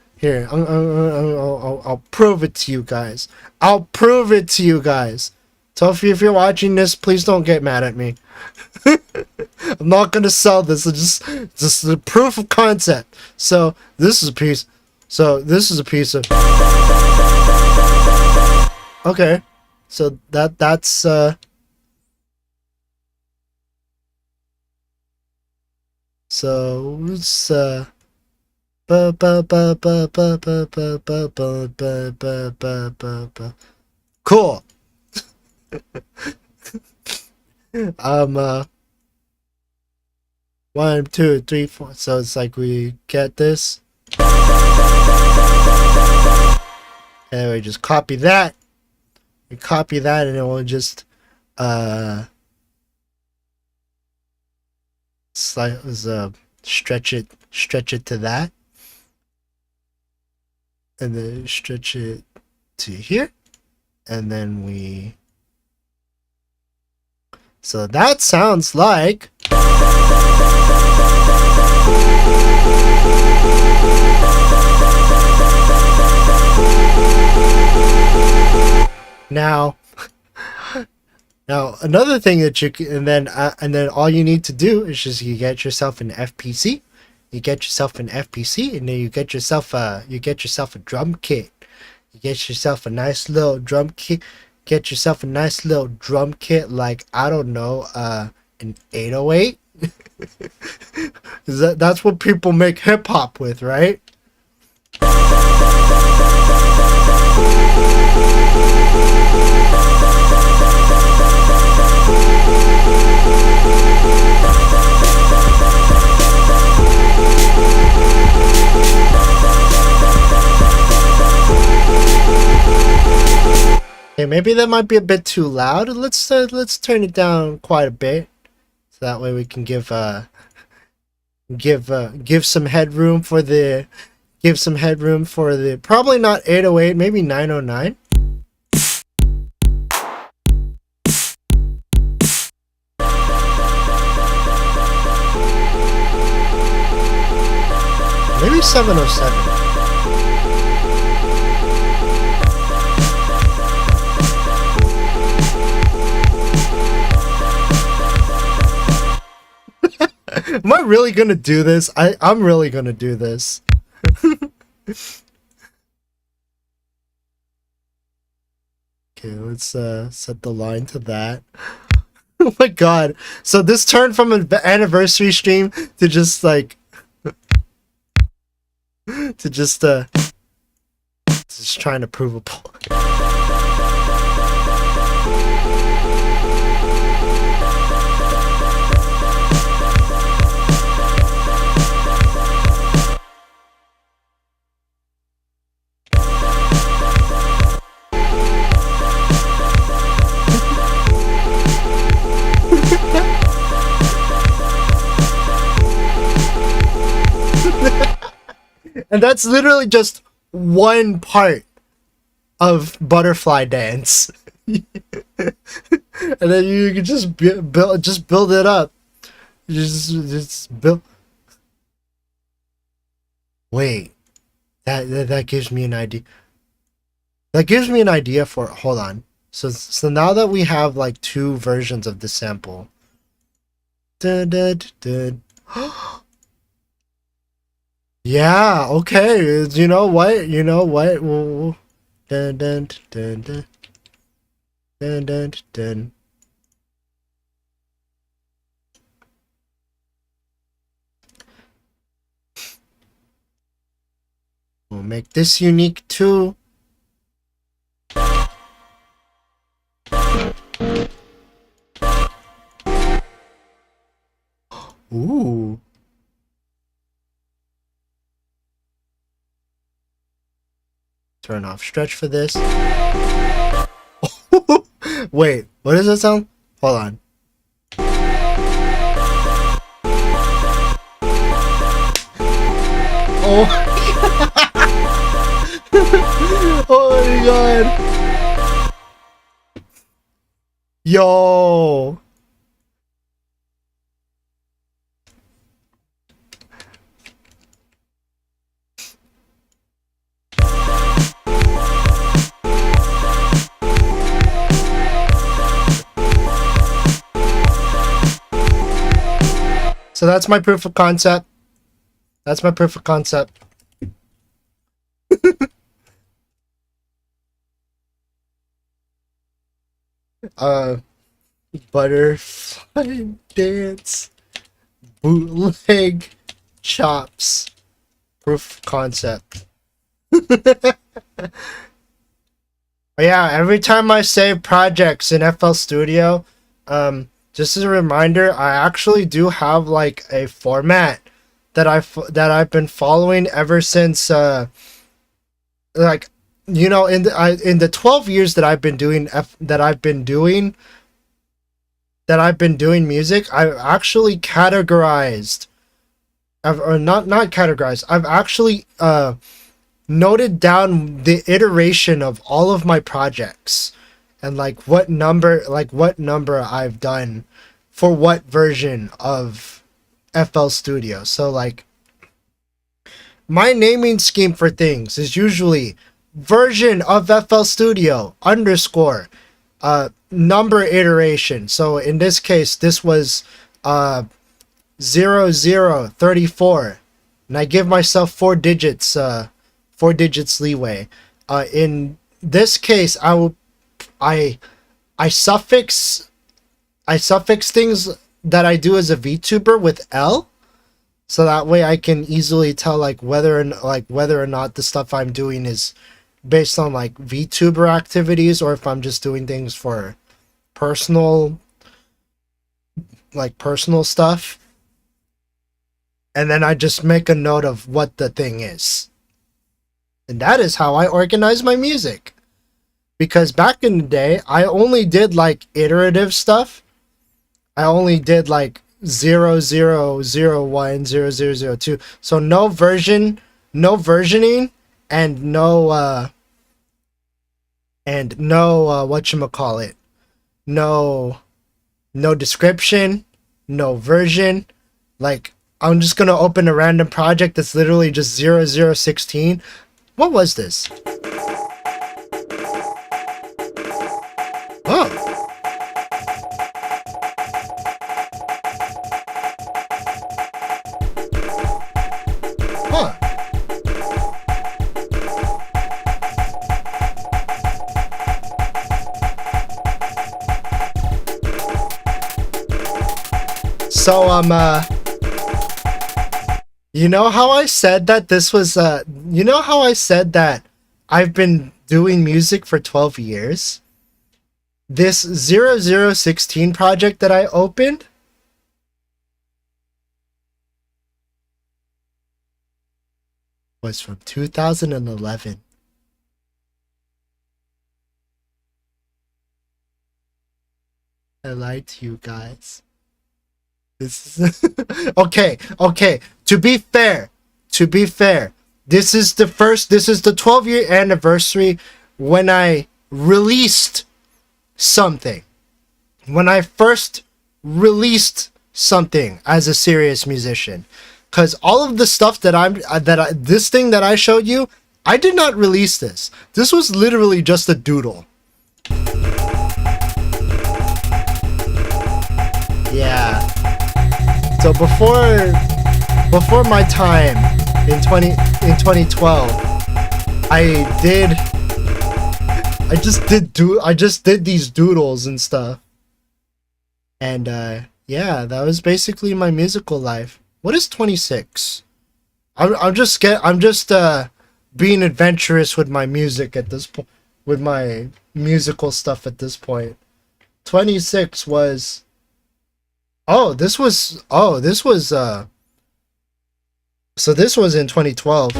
I'll prove it to you guys. I'll prove it to you guys. Tofi, if you're watching this, please don't get mad at me. I'm not gonna sell this. It's just the proof of concept. So this is a piece. Of. Okay, so that's so it's cool. 1, 2, 3, 4. So it's like we get this, and we just copy that. We copy that, and it will just stretch it to that, and then stretch it to here, and then we So that sounds like now another thing that you can, and then all you need to do is just you get yourself an FPC. You get yourself an FPC, and then you get yourself a drum kit. You get yourself a nice little drum kit. Get yourself a nice little drum kit, like, I don't know, an 808. That's what people make hip hop with, right? Okay, maybe that might be a bit too loud. Let's turn it down quite a bit, so that way we can give some headroom for the probably not 808, maybe 909. Maybe 707. Am I really gonna do this? I'm really gonna do this. Okay, let's set the line to that. Oh my god. So this turned from an anniversary stream to just like to just trying to prove a point. And that's literally just one part of Butterfly Dance. And then you can just build it up. Just build. Wait, that gives me an idea. That gives me an idea for. Hold on. So now that we have like two versions of the sample. Dun, dun, dun. Yeah, okay. You know what? Dun, dun, dun, dun. Dun, dun, dun. We'll make this unique too. Ooh. Turn off stretch for this. Wait, what does that sound? Hold on. Oh. Oh my god. Yo. So that's my proof of concept. That's my proof of concept. Butterfly dance, bootleg chops, proof of concept. Yeah, every time I save projects in FL Studio, just as a reminder, I actually do have like a format that I've been following ever since like, you know, in the 12 years that I've been doing music, I've actually categorized, or not categorized, I've actually noted down the iteration of all of my projects. and like what number I've done for what version of FL Studio. So like my naming scheme for things is usually version of FL Studio underscore number iteration. So in this case, this was 0034, and I give myself 4 digits leeway. In this case, I suffix things that I do as a VTuber with L, so that way I can easily tell like whether or not the stuff I'm doing is based on like VTuber activities, or if I'm just doing things for personal stuff. And then I just make a note of what the thing is. And that is how I organize my music. Because back in the day, I only did like iterative stuff. I only did like 0001, 0002. So no versioning, and no whatchamacallit. No description, no version. Like, I'm just gonna open a random project that's literally just 0016. What was this? Oh. Huh. So, you know how I said that this was, you know how I said that I've been doing music for 12 years? This 0016 project that I opened was from 2011. I lied to you guys. This is okay. To be fair, this is the 12-year anniversary when I released something. When I first released something as a serious musician. Cause all of the stuff this thing that I showed you, I did not release this. This was literally just a doodle. Yeah. So before my time in 2012, I just did these doodles and stuff. And yeah, that was basically my musical life. What is 26? I'm just being adventurous with my music at this point, with my musical stuff at this point. 26 was so this was in 2012.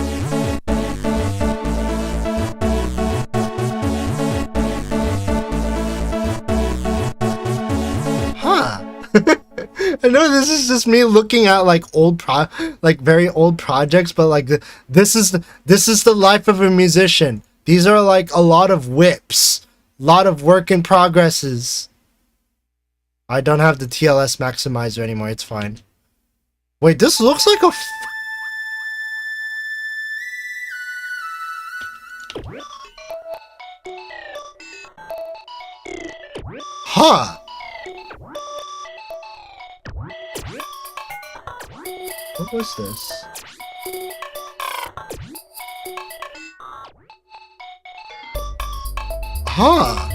Huh. I know this is just me looking at like very old projects, but like this is the life of a musician. These are like a lot of whips, a lot of work in progresses. I don't have the TLS maximizer anymore, it's fine. Wait, this looks like a huh. What was this? Huh.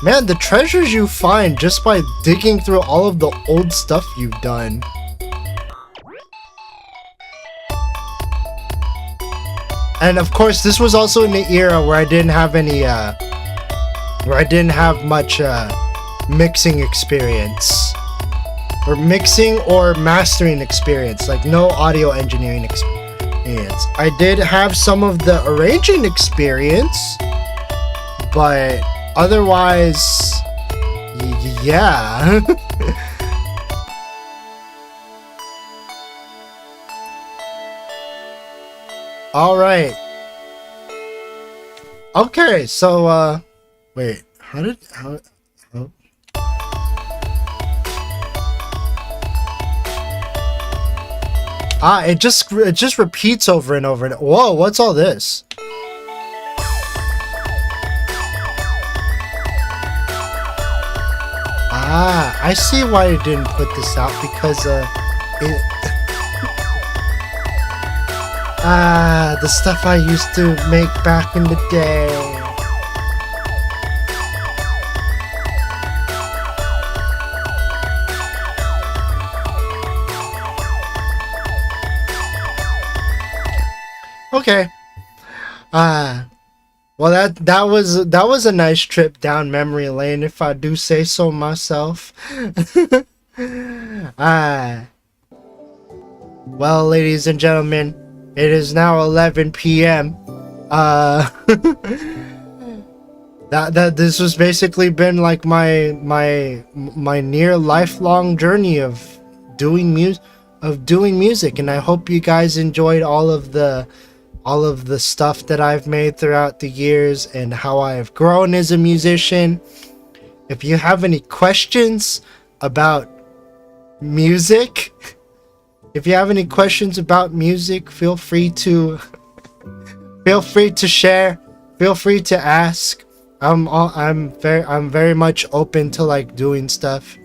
Man, the treasures you find just by digging through all of the old stuff you've done. And of course, this was also in the era where I didn't have much mixing experience. Or mixing or mastering experience. Like, no audio engineering experience. I did have some of the arranging experience, but otherwise, yeah. All right. Okay, so wait, how? It just repeats over and over. Whoa, what's all this? I see why it didn't put this out, because the stuff I used to make back in the day. Okay. Well, that was a nice trip down memory lane, if I do say so myself. Well, ladies and gentlemen, it is now 11 p.m. That this has basically been like my near lifelong journey of doing music, and I hope you guys enjoyed all of the stuff that I've made throughout the years and how I have grown as a musician. If you have any questions about music, feel free to share, feel free to ask. I'm very much open to like doing stuff.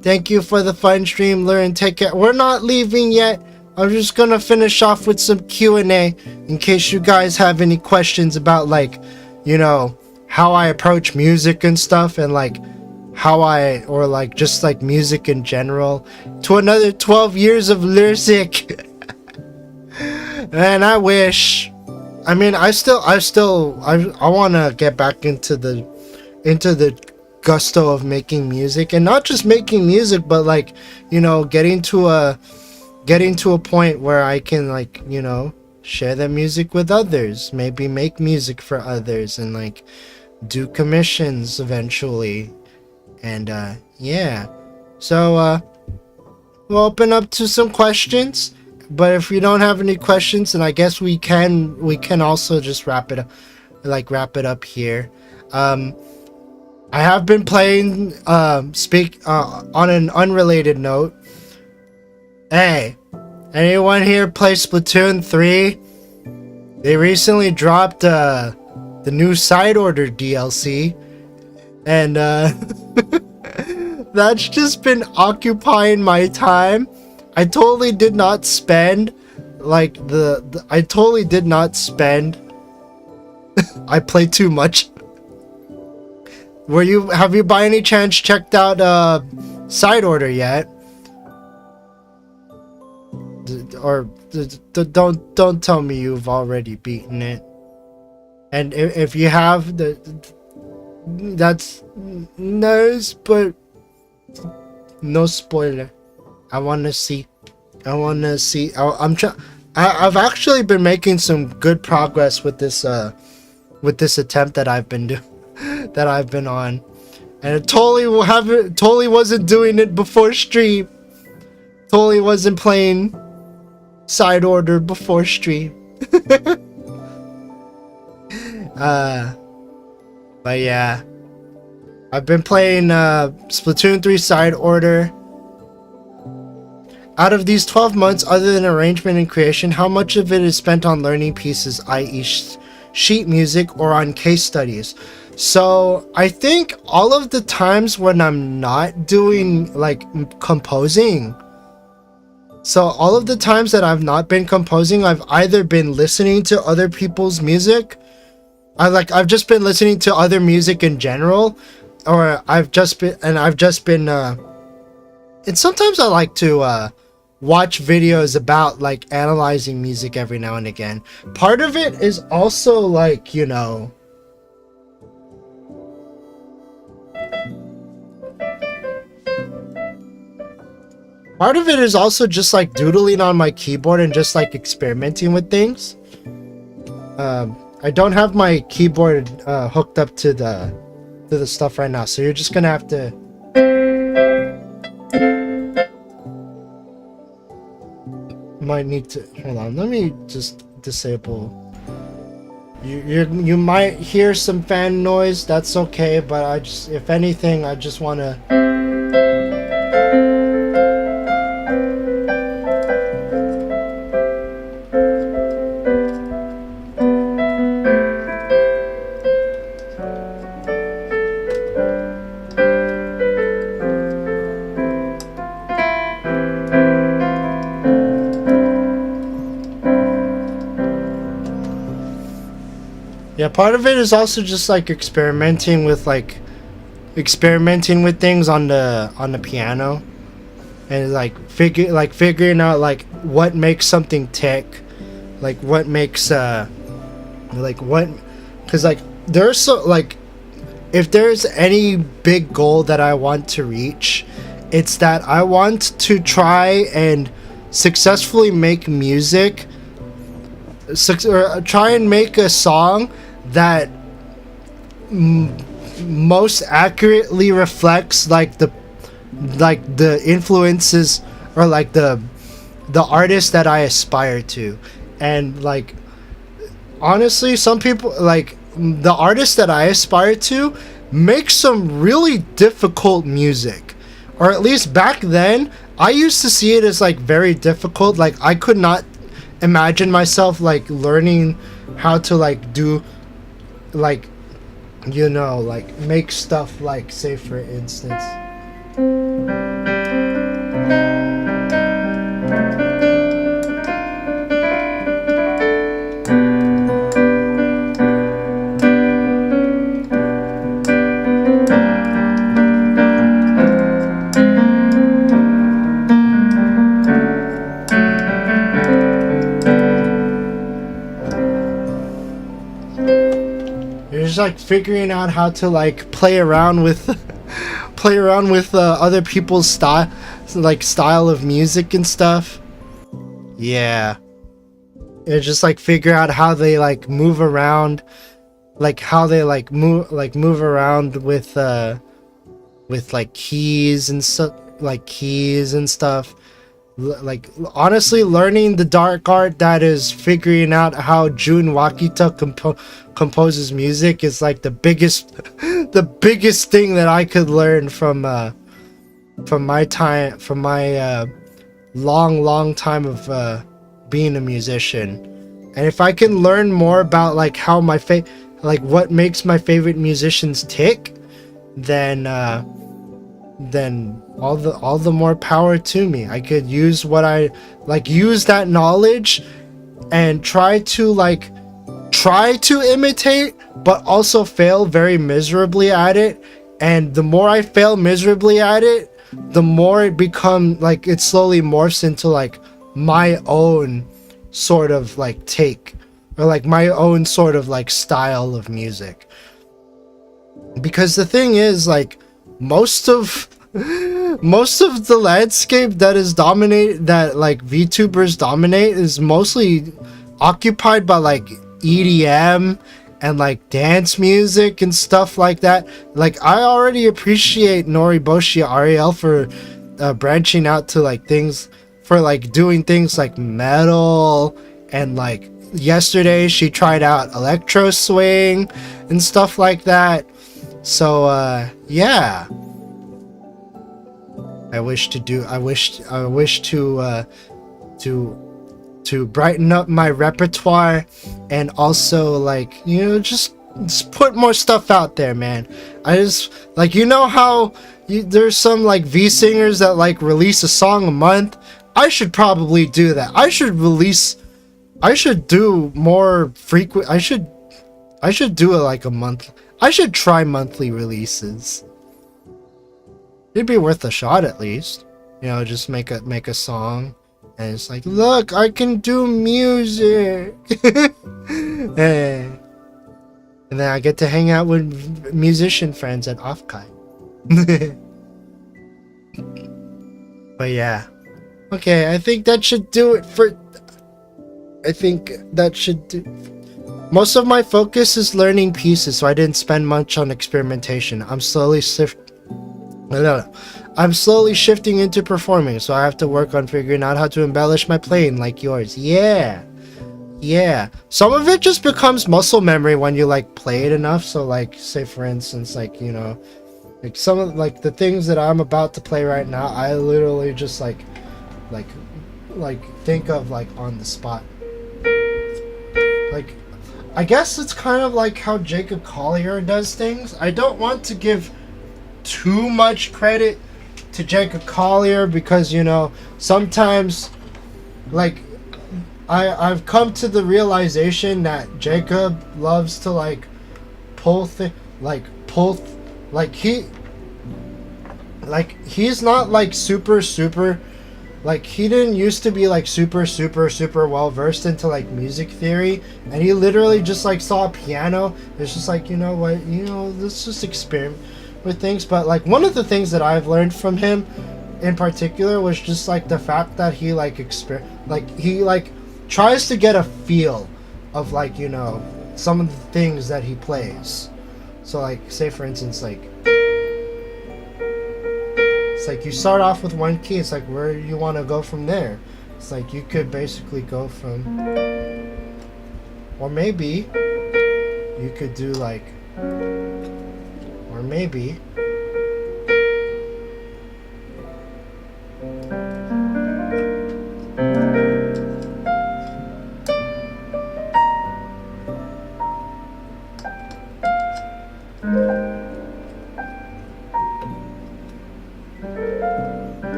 Thank you for the fun stream, Lure, and take care. We're not leaving yet. I'm just gonna finish off with some Q&A in case you guys have any questions about, like, you know, how I approach music and stuff, and like or like just like music in general. To another 12 years of lyric. And I wish, I mean, I want to get back into the gusto of making music, and not just making music, but like, you know, getting to a point where I can, like, you know, share that music with others, maybe make music for others, and like do commissions eventually. And yeah, so we'll open up to some questions, but if we don't have any questions, then I guess we can also just wrap it up here. I have been playing on an unrelated note. Hey, anyone here play Splatoon 3? They recently dropped the new side order DLC, and that's just been occupying my time. I totally did not spend like I totally did not spend. I play too much. Have you by any chance checked out side order yet? Or don't tell me you've already beaten it. And if you have, that's nice, but no spoiler. I want to see. I've actually been making some good progress with this attempt that I've been on, and it totally wasn't doing it before stream. Totally wasn't playing side order before stream. But yeah, I've been playing Splatoon 3 side order. Out of these 12 months, other than arrangement and creation, how much of it is spent on learning pieces, i.e. sheet music, or on case studies? So I think all of the times when I'm not doing like composing, so all of the times that I've not been composing, I've either been listening to other people's music, I've just been listening to other music in general, or I've just been and sometimes I like to watch videos about like analyzing music every now and again. Part of it is also like, you know, part of it is also just like doodling on my keyboard and just like experimenting with things. I don't have my keyboard hooked up to the stuff right now, so you're just gonna have to might need to hold on. Let me just disable. You might hear some fan noise. That's okay, but if anything, I just want to. Yeah, part of it is also just like experimenting with things on the piano, and figuring out like what makes something tick, like what makes because like there's so like if there's any big goal that I want to reach, it's that I want to try and successfully make music, or try and make a song that most accurately reflects like the influences or like the artists that I aspire to. And like honestly, some people, like the artists that I aspire to, make some really difficult music, or at least back then I used to see it as like very difficult. Like I could not imagine myself like learning how to like do like, you know, like make stuff like, say for instance, like figuring out how to like play around with other people's style of music and stuff. Yeah, it's just like figure out how they like move around, like how they like move around with like keys and stuff. Like honestly, learning the dark art that is figuring out how Jun Wakita composes music is like the biggest thing that I could learn from my long time of being a musician. And if I can learn more about like how what makes my favorite musicians tick, then all the more power to me. I could use use that knowledge and try to imitate, but also fail very miserably at it. And the more I fail miserably at it, the more it it slowly morphs into like my own sort of like take, or like my own sort of like style of music. Because the thing is, like, most of the landscape that like VTubers dominate is mostly occupied by like EDM and like dance music and stuff like that. Like I already appreciate Noriboshi Ariel for branching out to like things, for like doing things like metal, and like yesterday she tried out electro swing and stuff like that. So yeah, I wish to brighten up my repertoire, and also like, you know, just put more stuff out there, man. I just like, you know how there's some like V singers that like release a song a month. I should probably do that. I should do more frequent. I should do it like a month. I should try monthly releases. It'd be worth a shot at least. You know, just make a song, and it's like, look, I can do music. And then I get to hang out with musician friends at Offkai. But yeah. Okay, I think that should do it for... Most of my focus is learning pieces, so I didn't spend much on experimentation. I'm slowly shifting into performing, so I have to work on figuring out how to embellish my playing like yours. Yeah! Yeah, some of it just becomes muscle memory when you like play it enough. So like, say for instance, like, you know, like some of like the things that I'm about to play right now, I literally just like think of like on the spot. Like, I guess it's kind of like how Jacob Collier does things. I don't want to give too much credit to Jacob Collier because, you know, sometimes like I've come to the realization that Jacob loves to like he's not like super like, he didn't used to be like super well versed into like music theory, and he literally just like saw a piano. It's just like, you know what, you know, let's just experiment with things. But like one of the things that I've learned from him in particular was just like the fact that he like he like tries to get a feel of like, you know, some of the things that he plays. So like, say for instance, like it's like you start off with one key. It's like, where do you want to go from there? It's like you could basically go from, or maybe you could do like, or maybe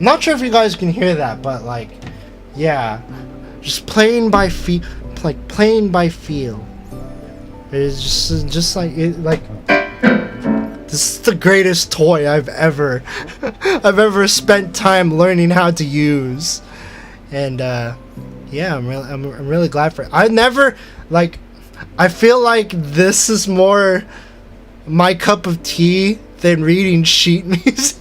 not sure if you guys can hear that, but like, yeah, just playing by feel. It's just like it, like this is the greatest toy I've ever spent time learning how to use, and yeah, I'm really glad for it. I never like, I feel like this is more my cup of tea than reading sheet music.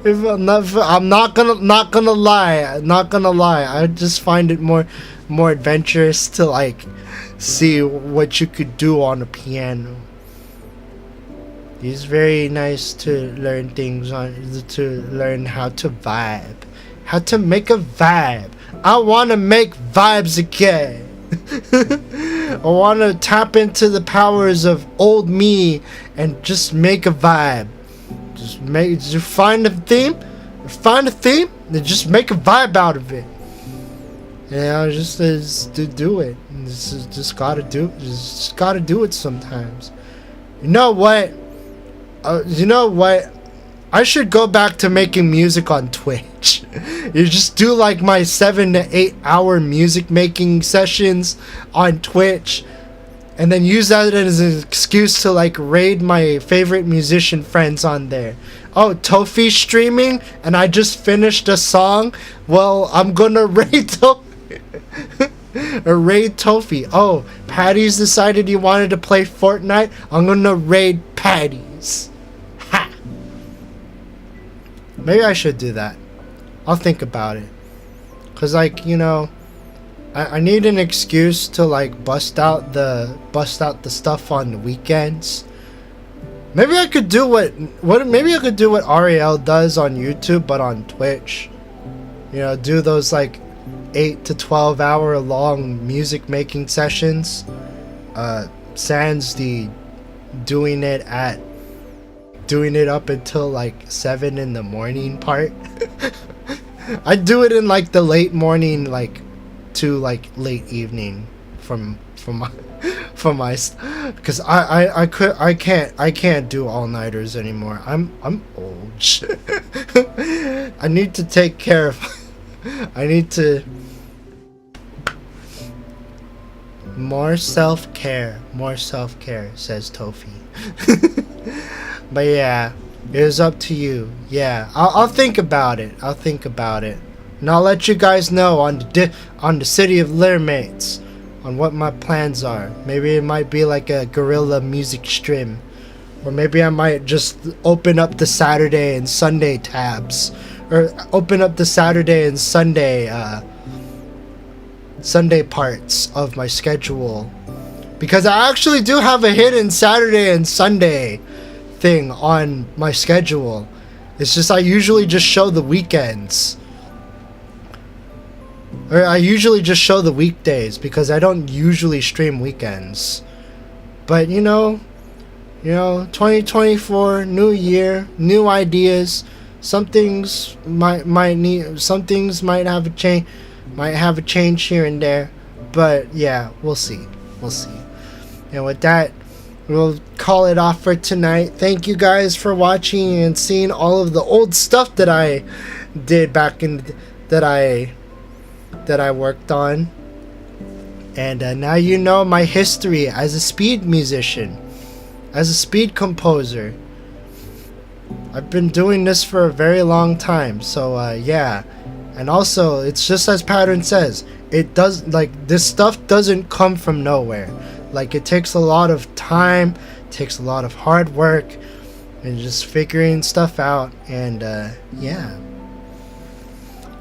If I'm not gonna lie. I just find it more adventurous to like see what you could do on a piano. It's very nice to learn things to learn how to vibe, how to make a vibe. I want to make vibes again. I want to tap into the powers of old me and just make a vibe. Just find a theme, and just make a vibe out of it. You know, just do it. Just gotta do it sometimes. You know what? I should go back to making music on Twitch. You just do like my 7 to 8 hour music making sessions on Twitch, and then use that as an excuse to like raid my favorite musician friends on there. Oh, Tofi's streaming and I just finished a song. Well, I'm gonna raid Tofi. Oh, Patty's decided he wanted to play Fortnite. I'm gonna raid Patty's. Ha! Maybe I should do that. I'll think about it. Cause like, you know, I need an excuse to like bust out the stuff on the weekends. Maybe I could do what Ariel does on YouTube, but on Twitch. You know, do those like 8 to 12 hour long music making sessions. Sans the doing it up until like 7 in the morning part. I do it in like the late morning, like to like late evening from my because I can't do all-nighters anymore. I'm old. I need to take care of I need to more self-care, says Tofi. But yeah, it is up to you. Yeah, I'll think about it. And I'll let you guys know on the City of Luremates on what my plans are. Maybe it might be like a guerrilla music stream, or maybe I might just open up the Saturday and Sunday tabs, or open up the Saturday and Sunday Sunday parts of my schedule, because I actually do have a hidden Saturday and Sunday thing on my schedule. It's just I usually just show the weekends, or I usually just show the weekdays because I don't usually stream weekends. But you know, 2024, new year, new ideas. Some things might have a change here and there, but yeah, we'll see. And with that, we'll call it off for tonight. Thank you guys for watching and seeing all of the old stuff that I did back in that I worked on. And now you know my history as a speed musician, as a speed composer. I've been doing this for a very long time, so yeah. And also, it's just as Pattern says, this stuff doesn't come from nowhere. Like, it takes a lot of time, takes a lot of hard work, and just figuring stuff out, and yeah.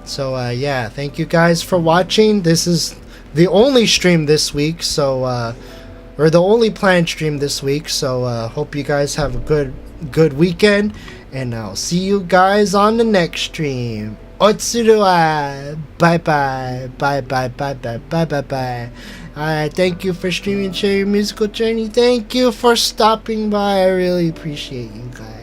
So yeah, thank you guys for watching. This is the only stream this week, so or the only planned stream this week, so hope you guys have a good weekend, and I'll see you guys on the next stream. Otsurua. Bye bye. Alright, thank you for streaming Share Your Musical Journey. Thank you for stopping by. I really appreciate you guys.